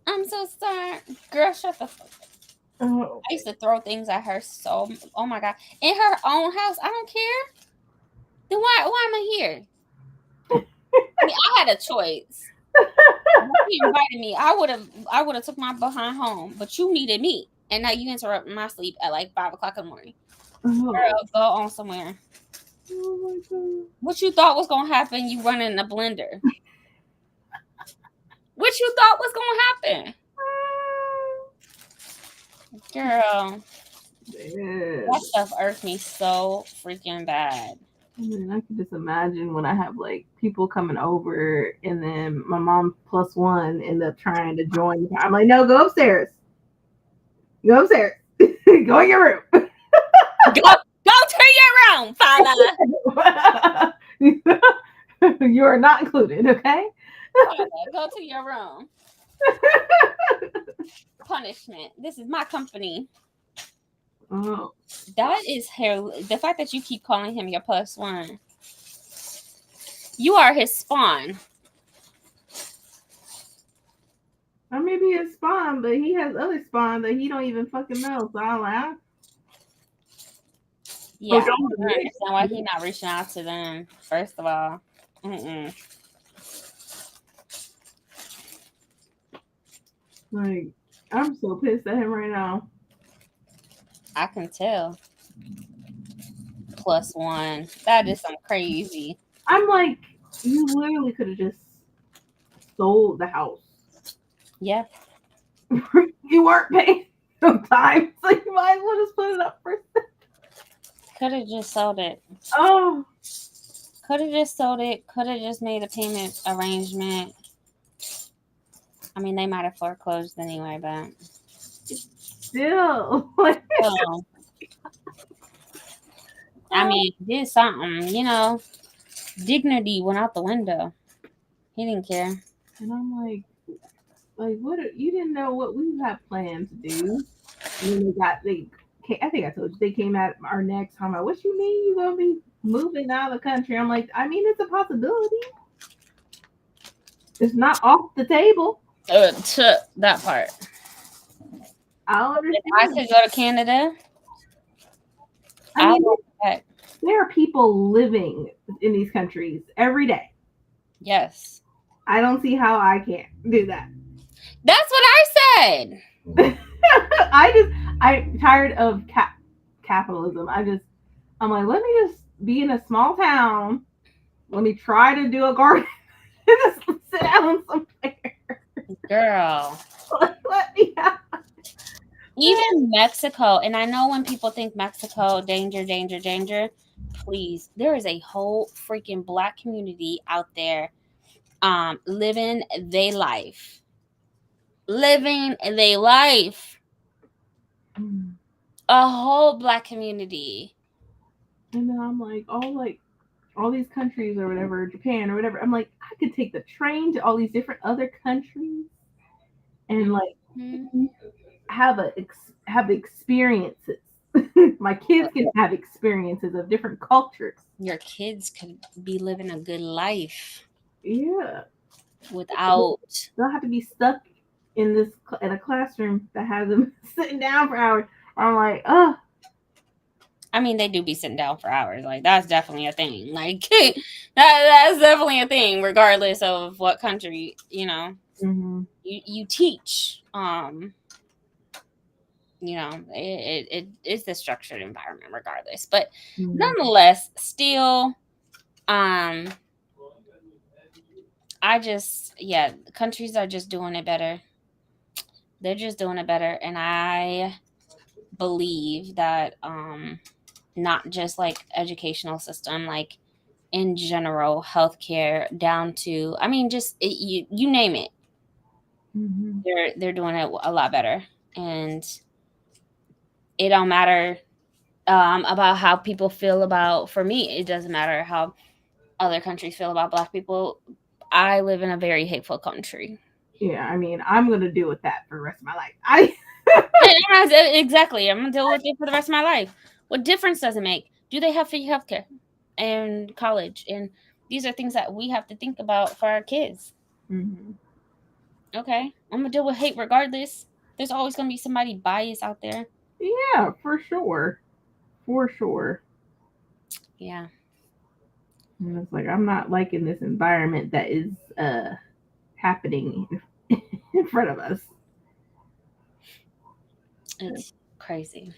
I'm so sorry, girl. Shut the fuck up. Oh. I used to throw things at her. So, oh my God, in her own house. I don't care. Then why am I here? I mean, I had a choice. If you invited me, I would have took my behind home. But you needed me, and now you interrupt my sleep at like 5 o'clock in the morning. Oh. Girl, go on somewhere. Oh my God. What you thought was gonna happen? You running a blender. What you thought was gonna happen? Girl, that stuff irked me so freaking bad. I mean, I can just imagine when I have like people coming over and then my mom plus one end up trying to join. I'm like, no, go upstairs. Go upstairs. Go in your room. Go to your room, Father. You are not included, okay? Father, go to your room. Punishment. This is my company. Oh. That is the fact that you keep calling him your plus one. You are his spawn. Or maybe his spawn, but he has other spawn that he don't even fucking know. So I'm like, yeah, I don't understand why he's not reaching out to them. First of all, like, I'm so pissed at him right now. I can tell. Plus one. That is some crazy. I'm like, you literally could have just sold the house. Yeah. You weren't paying sometimes, so you might as well just put it up for sale. Could have just sold it. Oh. Could have just sold it. Could have just made a payment arrangement. I mean, they might have foreclosed anyway, but still. I mean, did something, dignity went out the window. He didn't care. And I'm like what? You didn't know what we had planned to do. And then I think I told you they came at our next time. Like, what you mean you gonna be moving out of the country? I'm like, I mean, it's a possibility. It's not off the table. That part. I'll understand. If I could go to Canada, I mean, there are people living in these countries every day. Yes. I don't see how I can't do that. That's what I said. I'm tired of capitalism. I'm like, let me just be in a small town. Let me try to do a garden and just sit down somewhere. Girl. Let me out. Even Mexico, and I know when people think Mexico, danger, please, there is a whole freaking Black community out there living their life. A whole Black community. And then I'm like, all these countries or whatever, Japan or whatever. I'm like, I could take the train to all these different other countries and like have experiences. My kids can have experiences of different cultures. Your kids could be living a good life. Yeah. Without. They'll have to be stuck in a classroom that has them sitting down for hours. I'm like, oh. I mean, they do be sitting down for hours. Like, that's definitely a thing. Like, that's definitely a thing, regardless of what country, Mm-hmm. You teach. It's the structured environment regardless. But nonetheless, still, countries are just doing it better. They're just doing it better. And I believe that not just like educational system, like in general, healthcare, down to, I mean, just you name it. Mhm. They're doing it a lot better, and it don't matter about how people feel about. For me, it doesn't matter how other countries feel about Black people. I live in a very hateful country. Yeah, I mean, I'm gonna deal with that for the rest of my life. I Exactly. I'm gonna deal with it for the rest of my life. What difference does it make? Do they have free healthcare and college? And these are things that we have to think about for our kids. Mhm. Okay, I'm gonna deal with hate regardless. There's always gonna be somebody biased out there. Yeah, for sure, for sure. Yeah, And it's like I'm not liking this environment that is happening in front of us. it's crazy.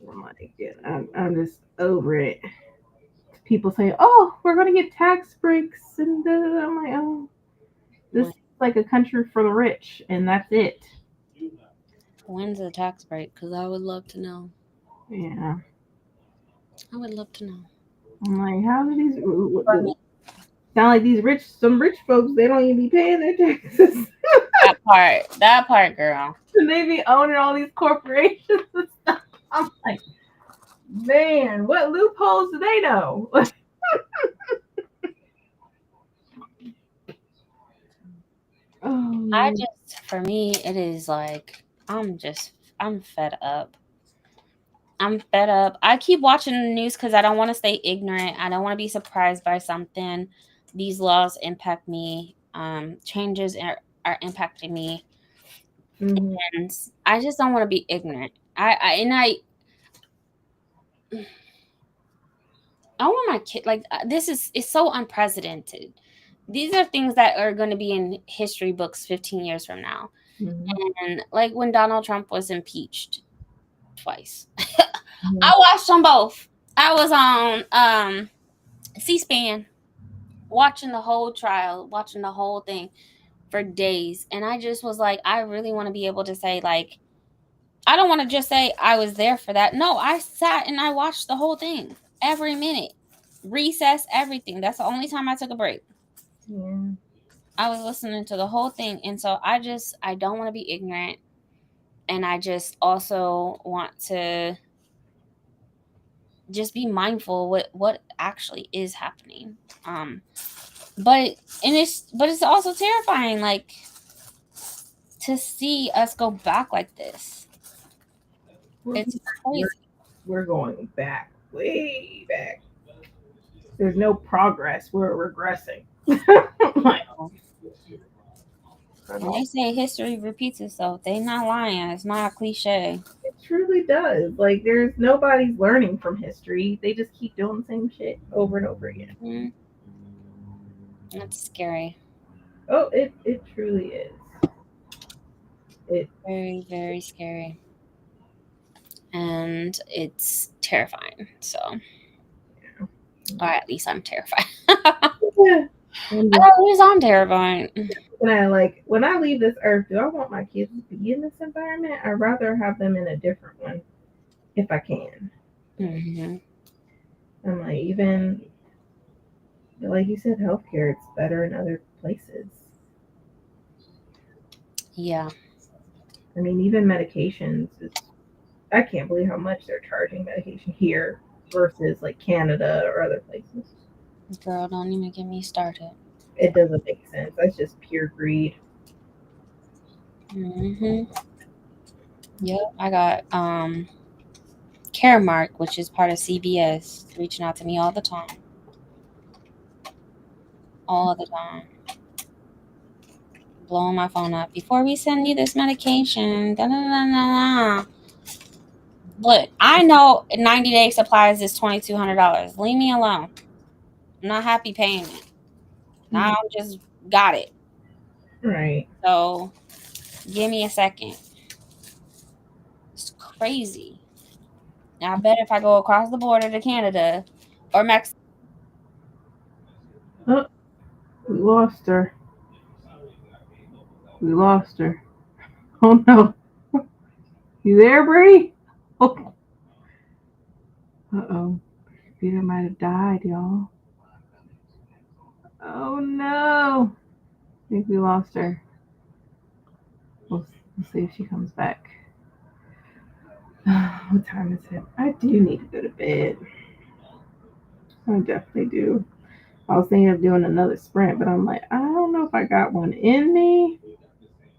I'm like, yeah, I'm just over it. People say, "Oh, we're gonna get tax breaks," and da, da, da. I'm like, "Oh, this is like a country for the rich, and that's it." When's the tax break? Because I would love to know. Yeah, I would love to know. I'm like, how do these For me, sound like these some rich folks? They don't even be paying their taxes, that part, girl. and they be owning all these corporations and stuff. I'm like, man, what loopholes do they know? I Oh, just, for me, it is like I'm fed up. I'm fed up. I keep watching the news because I don't want to stay ignorant. I don't want to be surprised by something. These laws impact me. Changes are impacting me, mhm. and I just don't want to be ignorant. I want my kid like this is it's so unprecedented. These are things that are going to be in history books 15 years from now. Mhm. And like when Donald Trump was impeached twice. Mhm. I watched them both. I was on C-SPAN watching the whole trial, watching the whole thing for days. And I just was like, I really want to be able to say, like, I don't want to just say I was there for that. No, I sat and I watched the whole thing every minute, recess, everything. That's the only time I took a break. Yeah. I was listening to the whole thing. And so I don't want to be ignorant. And I just also want to just be mindful what actually is happening. Um, but it's also terrifying, like to see us go back like this. We're, It's we're, crazy. we're going back, way back. There's no progress. We're regressing. Like, When they say history repeats itself, they not lying. It's not a cliche. it truly does. Like, there's nobody's learning from history. They just keep doing the same shit over and over again. Mm, that's scary. Oh, it truly is. It Very, very scary. And it's terrifying. So, or at least I'm terrified. yeah. I'm just At least I'm terrified. looking at like when I leave this earth, do I want my kids to be in this environment? I'd rather have them in a different one if I can. Hmm. I'm like even like you said, healthcare it's better in other places. Yeah. I mean, even medications. I can't believe how much they're charging medication here versus like Canada or other places. Girl, don't even get me started. It doesn't make sense. That's just pure greed. Hmm. Yep. I got Caremark, which is part of CVS, reaching out to me all the time. All the time. Blowing my phone up. Before we send you this medication. Da, da, da, da, da. Look, I know 90-day supplies is $2,200. Leave me alone. I'm not happy paying it. Now I just got it. Right. So give me a second. It's crazy. Now I bet if I go across the border to Canada or Mexico. Oh, we lost her. We lost her. Oh no. You there, Bree? Oh. Uh oh. Peter might have died, y'all. Oh no. I think we lost her. We'll see if she comes back. What time is it? I do need to go to bed. I definitely do. I was thinking of doing another sprint, but I'm like, I don't know if I got one in me,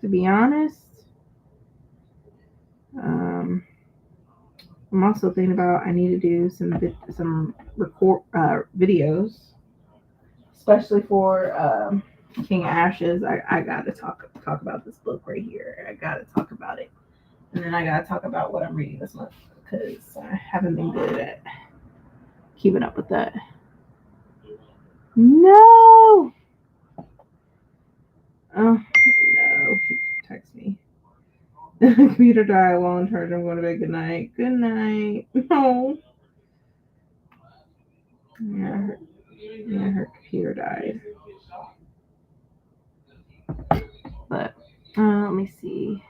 to be honest. I'm also thinking about I need to do some record videos, especially for King Ashes. I gotta talk about this book right here. I gotta talk about it, and then I gotta talk about what I'm reading this month because I haven't been good at keeping up with that. No. Oh no! She texts me. Computer died while on charge. I'm going to bed. Good night. Good night. No. Her computer died. But let me see.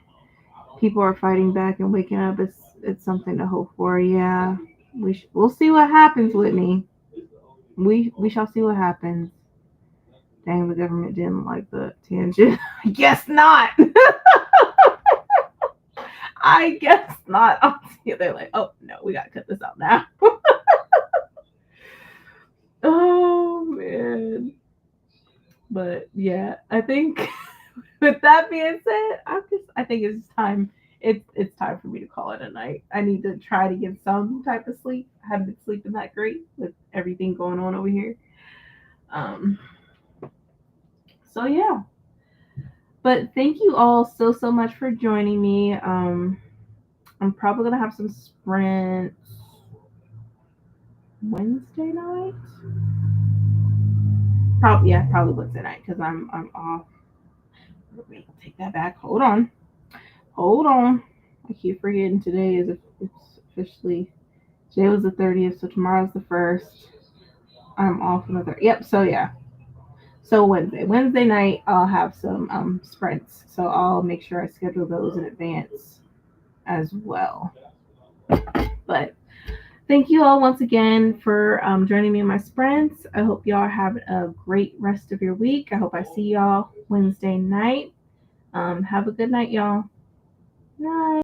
People are fighting back and waking up. It's something to hope for. Yeah, we'll see what happens, Whitney. We shall see what happens. Dang, the government didn't like the tangent. I guess not. I guess not. They're like, oh no, we gotta cut this out now. Oh man. But yeah, I think with that being said, I think it's time. It's time for me to call it a night. I need to try to get some type of sleep. I haven't been sleeping that great with everything going on over here. So yeah. But thank you all so much for joining me. I'm probably gonna have some sprints Wednesday night. Probably Wednesday night because I'm off. Wait, take that back. Hold on. I keep forgetting today is it's officially today was the 30th, so tomorrow's the 1st. I'm off on the 3rd. Yep. So yeah. So Wednesday night, I'll have some sprints. So I'll make sure I schedule those in advance as well. But thank you all once again for joining me in my sprints. I hope y'all have a great rest of your week. I hope I see y'all Wednesday night. Have a good night, y'all. Night.